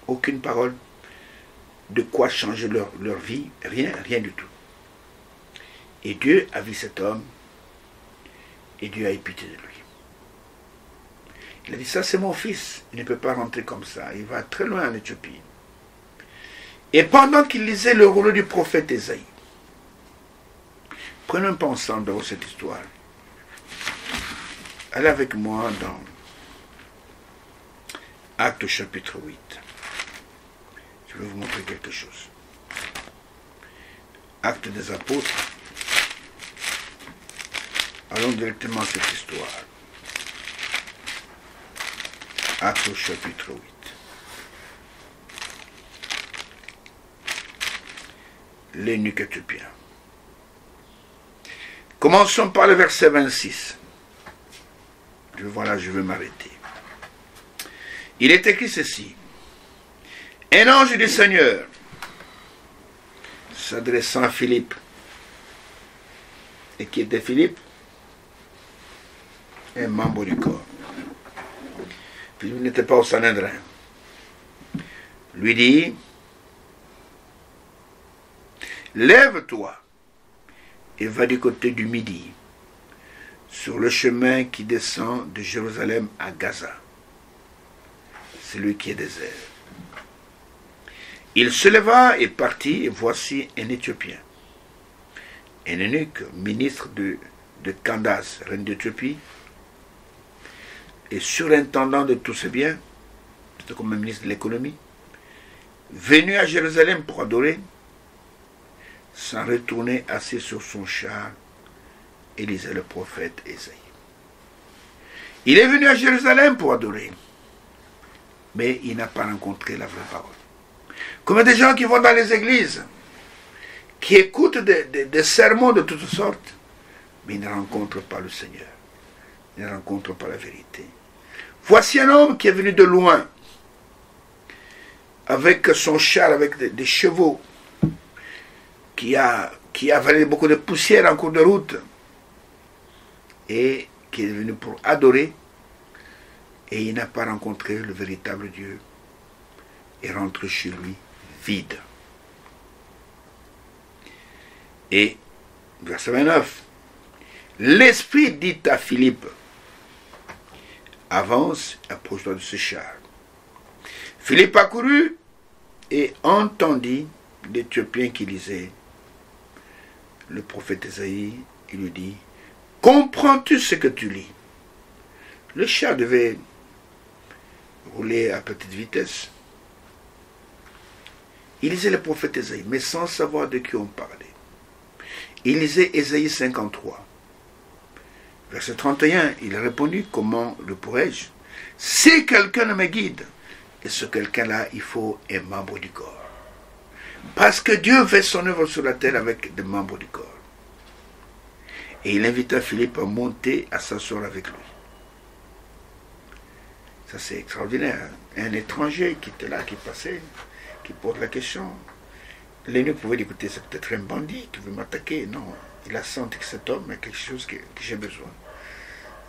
A: Aucune parole de quoi changer leur vie, rien du tout. Et Dieu a vu cet homme, et Dieu a eu pitié de lui. Il a dit, ça c'est mon fils, il ne peut pas rentrer comme ça, il va très loin en Éthiopie. Et pendant qu'il lisait le rouleau du prophète Ésaïe, prenons un peu ensemble dans cette histoire. Allez avec moi dans Actes chapitre 8. Je vais vous montrer quelque chose. Actes des apôtres. Allons directement à cette histoire. Actes chapitre 8. L'eunuque éthiopien. Commençons par le verset 26. Voilà, je vais m'arrêter. Il est écrit ceci. Un ange du Seigneur, s'adressant à Philippe. Et qui était Philippe? Un membre du corps. Philippe n'était pas au Sanhédrin. Lui dit, lève-toi et va du côté du midi, sur le chemin qui descend de Jérusalem à Gaza, celui qui est désert. Il se leva et partit, et voici un Éthiopien, un eunuque, ministre de Candace, reine d'Éthiopie, et surintendant de tous ses biens, c'était comme un ministre de l'économie, venu à Jérusalem pour adorer, s'en retourner assis sur son char et lisait le prophète Ésaïe. Il est venu à Jérusalem pour adorer, mais il n'a pas rencontré la vraie parole. Comme des gens qui vont dans les églises, qui écoutent des sermons de toutes sortes, mais ils ne rencontrent pas le Seigneur. Ils ne rencontrent pas la vérité. Voici un homme qui est venu de loin, avec son char, avec des chevaux, qui a avalé beaucoup de poussière en cours de route, et qui est venu pour adorer, et il n'a pas rencontré le véritable Dieu, et rentre chez lui vide. Et, verset 29, l'Esprit dit à Philippe, avance, approche-toi de ce char. Philippe accourut et entendit l'Éthiopien qui lisait le prophète Ésaïe. Il lui dit, comprends-tu ce que tu lis? Le char devait rouler à petite vitesse. Il lisait le prophète Ésaïe, mais sans savoir de qui on parlait. Il lisait Ésaïe 53. Verset 31, il a répondu, comment le pourrais-je? Si quelqu'un me guide, et ce quelqu'un-là, il faut un membre du corps. Parce que Dieu fait son œuvre sur la terre avec des membres du corps. Et il invita Philippe à monter, à s'asseoir avec lui. Ça c'est extraordinaire. Hein? Un étranger qui était là, qui passait, qui pose la question. L'eunuque pouvait dire, écoutez, c'est peut-être un bandit qui veut m'attaquer. Non, il a senti que cet homme a quelque chose que j'ai besoin.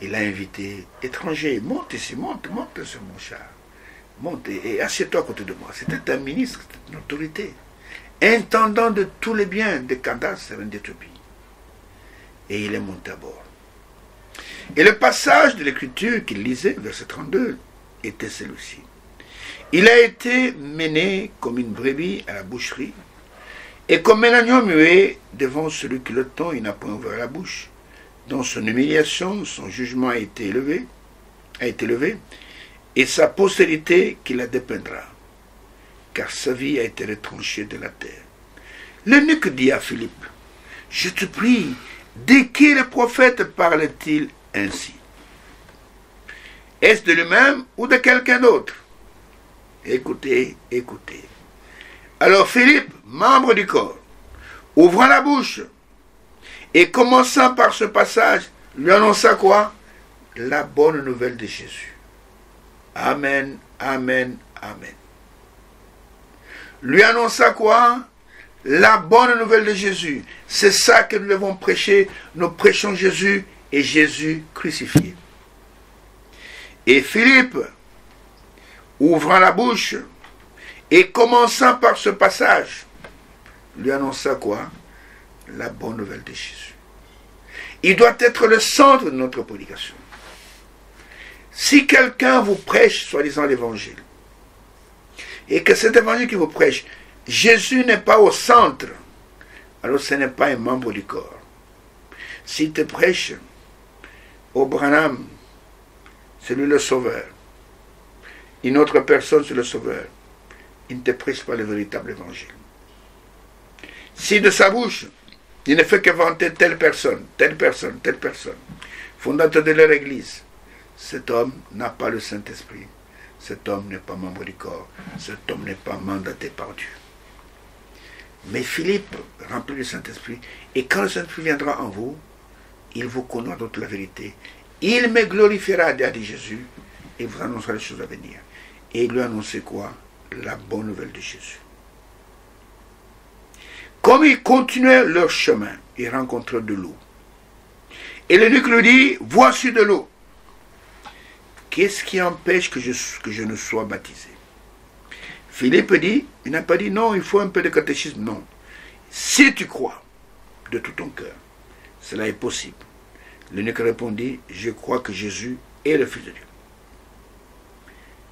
A: Il a invité, étranger, monte ici, monte sur mon char. Monte et assieds-toi à côté de moi. C'était un ministre, c'était une autorité. Intendant de tous les biens de Candace, reine d'Éthiopie. Et il est monté à bord. Et le passage de l'écriture qu'il lisait, verset 32, était celui-ci. Il a été mené comme une brebis à la boucherie, et comme un agneau muet devant celui qui le tend, il n'a point ouvert la bouche. Dans son humiliation, son jugement a été élevé, et sa postérité qui la dépeindra, car sa vie a été retranchée de la terre. L'eunuque dit à Philippe, je te prie, de quel prophète parle-t-il ainsi? Est-ce de lui-même ou de quelqu'un d'autre? Écoutez, écoutez. Alors Philippe, membre du corps, ouvrant la bouche et commençant par ce passage, lui annonça quoi? La bonne nouvelle de Jésus. Amen, amen, amen. Lui annonça quoi? La bonne nouvelle de Jésus. C'est ça que nous devons prêcher. Nous prêchons Jésus et Jésus crucifié. Et Philippe, ouvrant la bouche et commençant par ce passage, lui annonça quoi? La bonne nouvelle de Jésus. Il doit être le centre de notre prédication. Si quelqu'un vous prêche, soi-disant l'évangile, et que cet évangile qui vous prêche, Jésus n'est pas au centre, alors ce n'est pas un membre du corps. S'il te prêche, au Branham, c'est lui le sauveur. Une autre personne, c'est le sauveur. Il ne te prêche pas le véritable évangile. Si de sa bouche, il ne fait que vanter telle personne, fondateur de leur église, cet homme n'a pas le Saint-Esprit. Cet homme n'est pas membre du corps. Cet homme n'est pas mandaté par Dieu. Mais Philippe, rempli du Saint-Esprit, et quand le Saint-Esprit viendra en vous, il vous connaîtra toute la vérité. Il me glorifiera, a dit Jésus, et vous annoncera les choses à venir. Et il lui annonçait quoi? La bonne nouvelle de Jésus. Comme ils continuaient leur chemin, ils rencontrèrent de l'eau. Et l'eunuque lui dit, voici de l'eau. Qu'est-ce qui empêche que je ne sois baptisé? Philippe dit, il n'a pas dit non, il faut un peu de catéchisme, non. Si tu crois de tout ton cœur, cela est possible. L'eunuque répondit, je crois que Jésus est le Fils de Dieu.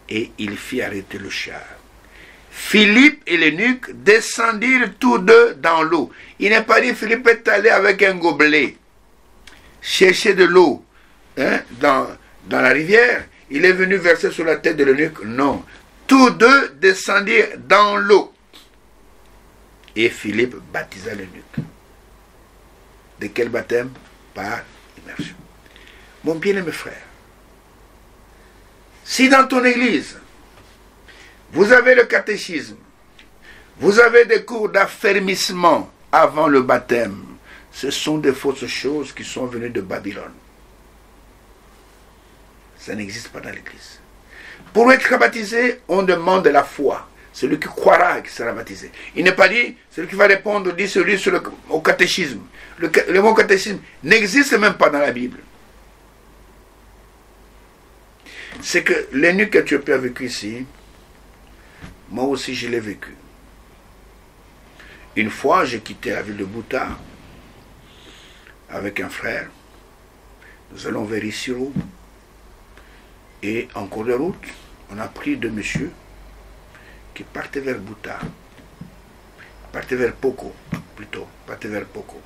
A: Et il fit arrêter le char. Philippe et l'eunuque descendirent tous deux dans l'eau. Il n'est pas dit Philippe est allé avec un gobelet chercher de l'eau dans la rivière. Il est venu verser sur la tête de l'eunuque. Non. Tous deux descendirent dans l'eau. Et Philippe baptisa l'eunuque. De quel baptême? Par immersion. Mon bien-aimé frère, si dans ton église, vous avez le catéchisme, vous avez des cours d'affermissement avant le baptême, ce sont des fausses choses qui sont venues de Babylone. Ça n'existe pas dans l'église. Pour être baptisé, on demande de la foi. Celui qui croira qui sera baptisé. Il n'est pas dit, celui qui va répondre, dit celui au catéchisme. Le mot catéchisme n'existe même pas dans la Bible. C'est que l'eunuque éthiopien a vécu ici, moi aussi je l'ai vécu. Une fois, j'ai quitté la ville de Bouta avec un frère. Nous allons vers Isiro. Et en cours de route, on a pris deux messieurs qui partaient vers Bouta. Partaient vers Poko, plutôt. Partaient vers Poko.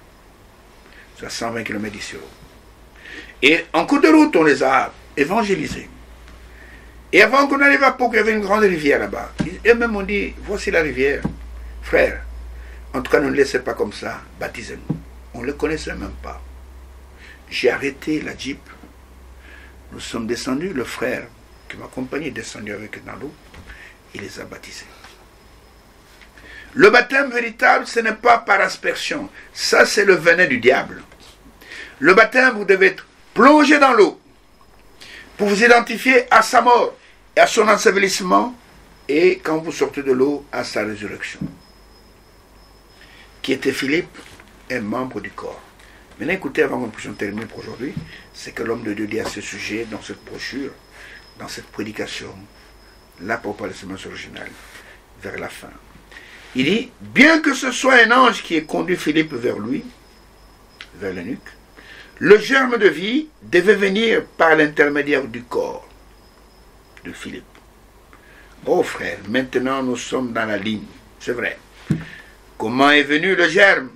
A: C'est à 120 km d'Isiro. Et en cours de route, on les a évangélisés. Et avant qu'on arrive à Poko, il y avait une grande rivière là-bas. Eux-mêmes ont dit, voici la rivière. Frère, en tout cas, ne nous laissez pas comme ça, baptisez-nous. On ne le connaissait même pas. J'ai arrêté la Jeep. Nous sommes descendus, le frère qui m'accompagnait est descendu avec eux dans l'eau. Il les a baptisés. Le baptême véritable, ce n'est pas par aspersion. Ça, c'est le venin du diable. Le baptême, vous devez être plongé dans l'eau pour vous identifier à sa mort et à son ensevelissement, et quand vous sortez de l'eau, à sa résurrection. Qui était Philippe, un membre du corps. Maintenant, écoutez, avant que nous puissions terminer pour aujourd'hui, c'est que l'homme de Dieu dit à ce sujet, dans cette brochure, dans cette prédication, là pour parler de semence originale, vers la fin. Il dit, bien que ce soit un ange qui ait conduit Philippe vers lui, vers l'eunuque, le germe de vie devait venir par l'intermédiaire du corps de Philippe. Oh frère, maintenant nous sommes dans la ligne, c'est vrai. Comment est venu le germe?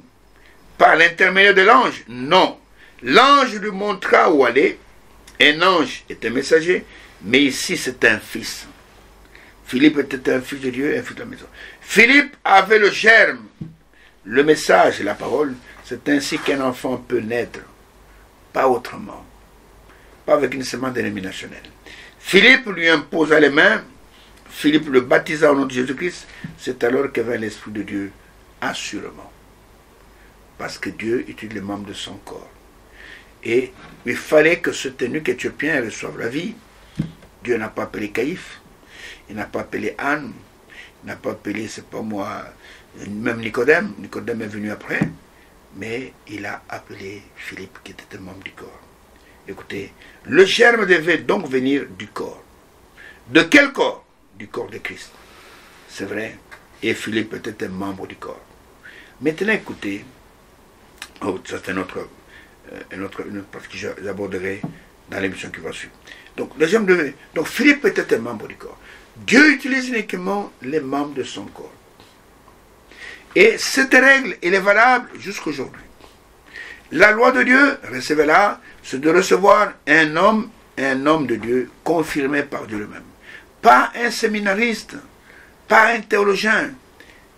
A: Par l'intermédiaire de l'ange? Non. L'ange lui montra où aller. Un ange était messager, mais ici c'est un fils. Philippe était un fils de Dieu et un fils de la maison. Philippe avait le germe le message et la parole, c'est ainsi qu'un enfant peut naître, pas autrement, pas avec une semence dénominationnelle. Philippe lui imposa les mains, Philippe le baptisa au nom de Jésus-Christ, c'est alors que vint l'Esprit de Dieu, assurément. Parce que Dieu utilise les membres de son corps. Et il fallait que ce eunuque éthiopien reçoive la vie. Dieu n'a pas appelé Caïphe, il n'a pas appelé Anne, il n'a pas appelé, c'est pas moi, même Nicodème. Nicodème est venu après, mais il a appelé Philippe qui était un membre du corps. Écoutez, le germe devait donc venir du corps. De quel corps? Du corps de Christ. C'est vrai, et Philippe était un membre du corps. Maintenant, écoutez, ça c'est une autre partie que j'aborderai dans l'émission qui va suivre. Donc, donc Philippe était un membre du corps. Dieu utilise uniquement les membres de son corps. Et cette règle, elle est valable jusqu'aujourd'hui. La loi de Dieu, recevez-la, c'est de recevoir un homme de Dieu, confirmé par Dieu lui-même. Pas un séminariste, pas un théologien,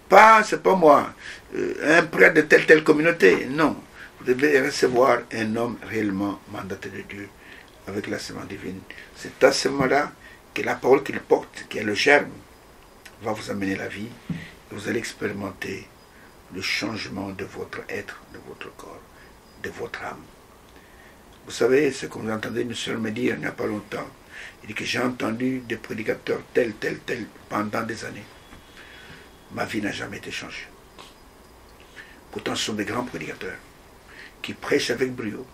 A: pas, c'est pas moi, un prêtre de telle communauté. Non, vous devez recevoir un homme réellement mandaté de Dieu, avec la semence divine. C'est à ce moment-là que la parole qu'il porte, qui est le germe, va vous amener la vie, et vous allez expérimenter le changement de votre être, de votre corps, de votre âme. Vous savez, ce que vous entendez M. me dire il n'y a pas longtemps, il dit que j'ai entendu des prédicateurs tel, pendant des années. Ma vie n'a jamais été changée. Pourtant, ce sont des grands prédicateurs qui prêchent avec brio,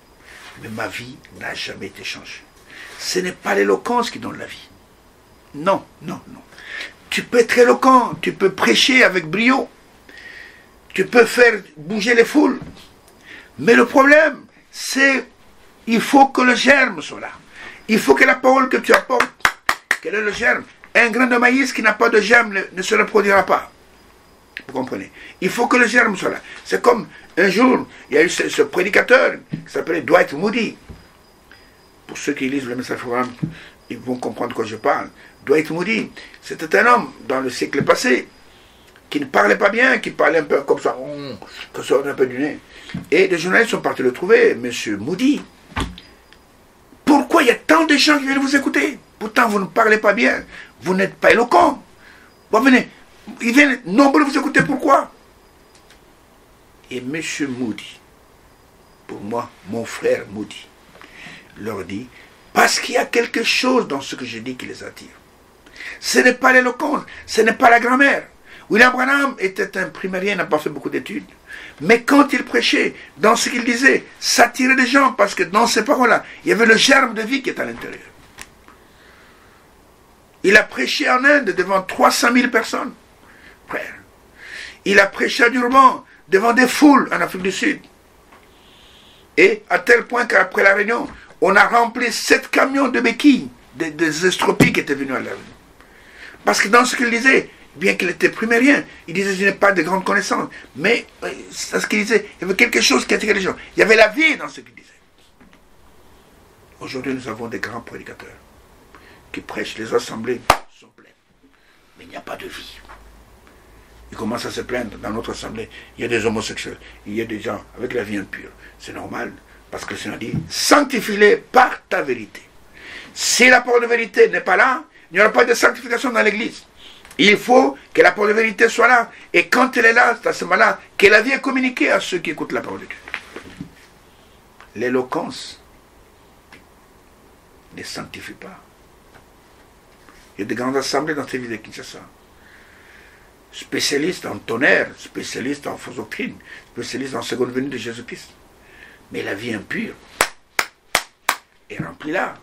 A: mais ma vie n'a jamais été changée. Ce n'est pas l'éloquence qui donne la vie. Non. Tu peux être éloquent, tu peux prêcher avec brio, tu peux faire bouger les foules. Mais le problème, c'est il faut que le germe soit là. Il faut que la parole que tu apportes, quel est le germe? Un grain de maïs qui n'a pas de germe ne se reproduira pas. Vous comprenez? Il faut que le germe soit là. C'est comme un jour, il y a eu ce prédicateur qui s'appelait Dwight Moody. Pour ceux qui lisent le message forum, ils vont comprendre de quoi je parle. Dwight Moody, c'était un homme dans le siècle passé qui ne parlait pas bien, qui parlait un peu comme ça, que ça un peu du nez. Et les journalistes sont partis le trouver, Monsieur Moody. Pourquoi il y a tant de gens qui viennent vous écouter? Pourtant, vous ne parlez pas bien, vous n'êtes pas éloquent. Vous venez, ils viennent nombreux vous écouter, pourquoi? Et Monsieur Moody, pour moi, mon frère Moody, leur dit, parce qu'il y a quelque chose dans ce que je dis qui les attire. Ce n'est pas l'éloquence, ce n'est pas la grammaire. William Branham était un primérien, n'a pas fait beaucoup d'études. Mais quand il prêchait, dans ce qu'il disait, ça attirait les gens, parce que dans ces paroles-là, il y avait le germe de vie qui est à l'intérieur. Il a prêché en Inde devant 300 000 personnes, frère. Il a prêché à Durban devant des foules en Afrique du Sud. Et à tel point qu'après la réunion, on a rempli 7 camions de béquilles, des estropies qui étaient venus à la réunion. Parce que dans ce qu'il disait, bien qu'il était primérien, il disait, je n'ai pas de grandes connaissances. Mais, c'est ce qu'il disait, il y avait quelque chose qui attirait les gens. Il y avait la vie dans ce qu'il disait. Aujourd'hui, nous avons des grands prédicateurs qui prêchent, les assemblées sont pleines. Mais il n'y a pas de vie. Ils commencent à se plaindre dans notre assemblée. Il y a des homosexuels, il y a des gens avec la vie impure. C'est normal, parce que le Seigneur dit, sanctifie-les par ta vérité. Si la parole de vérité n'est pas là, il n'y aura pas de sanctification dans l'église. Il faut que la parole de vérité soit là. Et quand elle est là, c'est à ce moment-là que la vie est communiquée à ceux qui écoutent la parole de Dieu. L'éloquence ne sanctifie pas. Il y a de grandes assemblées dans ces villes de Kinshasa. Spécialistes en tonnerre, spécialistes en fausse doctrine, spécialistes en seconde venue de Jésus-Christ. Mais la vie impure est remplie là.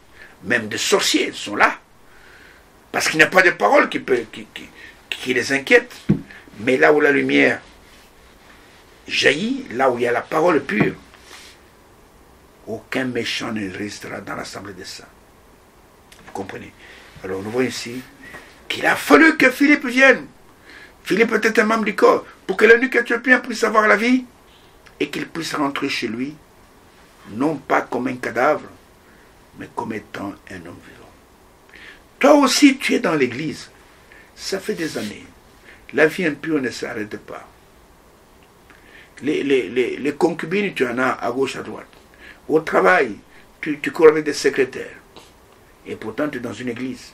A: Même des sorciers sont là. Parce qu'il n'y a pas de parole qui les inquiète. Mais là où la lumière jaillit, là où il y a la parole pure, aucun méchant ne restera dans l'assemblée des saints. Vous comprenez? Alors nous voyons ici qu'il a fallu que Philippe vienne. Philippe était un membre du corps, pour que l'eunuque éthiopien puisse avoir la vie et qu'il puisse rentrer chez lui, non pas comme un cadavre, mais comme étant un homme vivant. Toi aussi, tu es dans l'église. Ça fait des années. La vie impure ne s'arrête pas. Les concubines, tu en as à gauche, à droite. Au travail, tu cours avec des secrétaires. Et pourtant, tu es dans une église.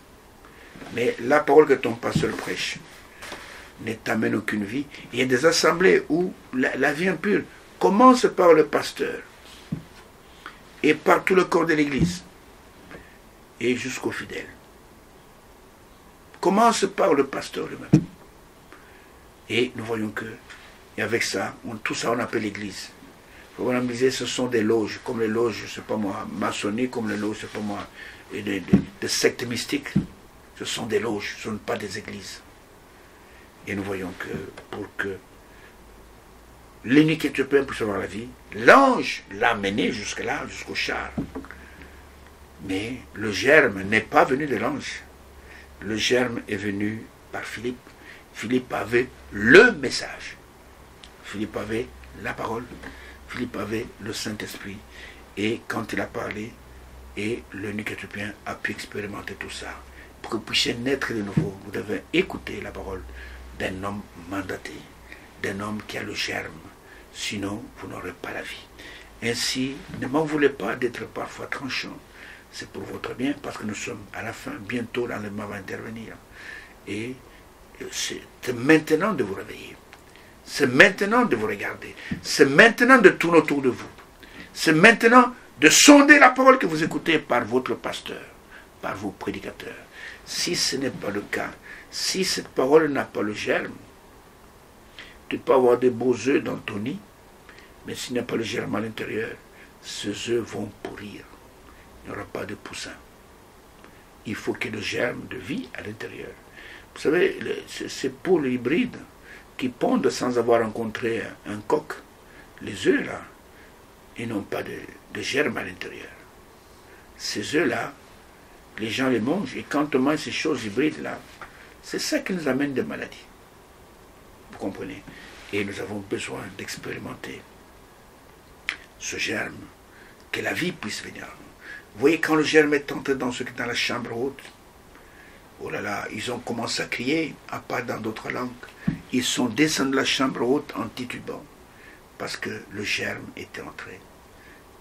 A: Mais la parole que ton pasteur prêche ne t'amène aucune vie. Il y a des assemblées où la vie impure commence par le pasteur et par tout le corps de l'église et jusqu'aux fidèles. Commence par le pasteur lui-même. Et nous voyons que, et avec ça, tout ça on appelle l'église. On me disait, ce sont des loges, comme les loges, je ne sais pas moi, maçonniques, comme les loges, je ne sais pas moi, des sectes mystiques. Ce sont des loges, ce ne sont pas des églises. Et nous voyons que pour que l'unique Éthiopien puisse avoir la vie, l'ange l'a mené jusque-là, jusqu'au char. Mais le germe n'est pas venu de l'ange. Le germe est venu par Philippe. Philippe avait le message. Philippe avait la parole. Philippe avait le Saint-Esprit. Et quand il a parlé, et l'unique Éthiopien a pu expérimenter tout ça. Pour que vous puissiez naître de nouveau, vous devez écouter la parole d'un homme mandaté, d'un homme qui a le germe. Sinon, vous n'aurez pas la vie. Ainsi, ne m'en voulez pas d'être parfois tranchant. C'est pour votre bien, parce que nous sommes à la fin, bientôt l'enlèvement va intervenir. Et c'est maintenant de vous réveiller. C'est maintenant de vous regarder. C'est maintenant de tourner autour de vous. C'est maintenant de sonder la parole que vous écoutez par votre pasteur, par vos prédicateurs. Si ce n'est pas le cas, si cette parole n'a pas le germe, tu peux avoir des beaux œufs dans ton nid, mais s'il n'y a pas le germe à l'intérieur, ces œufs vont pourrir. Il n'y aura pas de poussin. Il faut qu'il y ait le germe de vie à l'intérieur. Vous savez, ces poules hybrides qui pondent sans avoir rencontré un coq, les œufs là, ils n'ont pas de germe à l'intérieur. Ces œufs-là, les gens les mangent, et quand on mange ces choses hybrides-là, c'est ça qui nous amène des maladies. Vous comprenez? Et nous avons besoin d'expérimenter ce germe, que la vie puisse venir. Vous voyez, quand le germe est entré dans la chambre haute, oh là là, ils ont commencé à crier, à pas dans d'autres langues. Ils sont descendus de la chambre haute en titubant, parce que le germe était entré.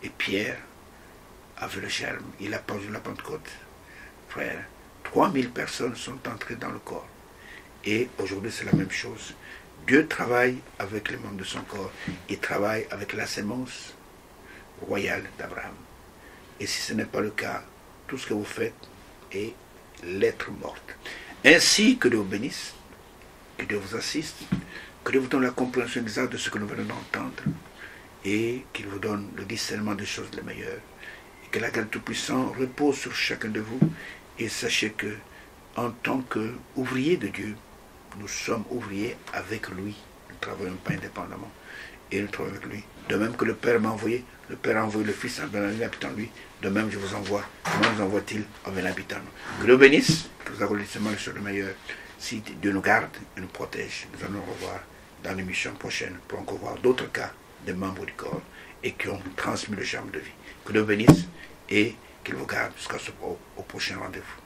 A: Et Pierre avait le germe, il a parlé de la Pentecôte. Frère, 3000 personnes sont entrées dans le corps. Et aujourd'hui, c'est la même chose. Dieu travaille avec les membres de son corps. Il travaille avec la sémence royale d'Abraham. Et si ce n'est pas le cas, tout ce que vous faites est lettre morte. Ainsi, que Dieu vous bénisse, que Dieu vous assiste, que Dieu vous donne la compréhension exacte de ce que nous venons d'entendre, et qu'il vous donne le discernement des choses les meilleures. Et que la grâce Tout-Puissant repose sur chacun de vous. Et sachez que, en tant qu'ouvriers de Dieu, nous sommes ouvriers avec lui. Nous ne travaillons pas indépendamment. Et nous travaillons avec lui. De même que le Père m'a envoyé, le Père a envoyé le Fils en habitant lui. De même, je vous envoie. Comment nous envoie-t-il en habitant nous? Que Dieu bénisse, que nous avons le sur le meilleur. Si Dieu nous garde et nous protège, nous allons nous revoir dans l'émission prochaine pour encore voir d'autres cas des membres du corps et qui ont transmis le germe de vie. Que Dieu bénisse et qu'il vous garde jusqu'au prochain rendez-vous.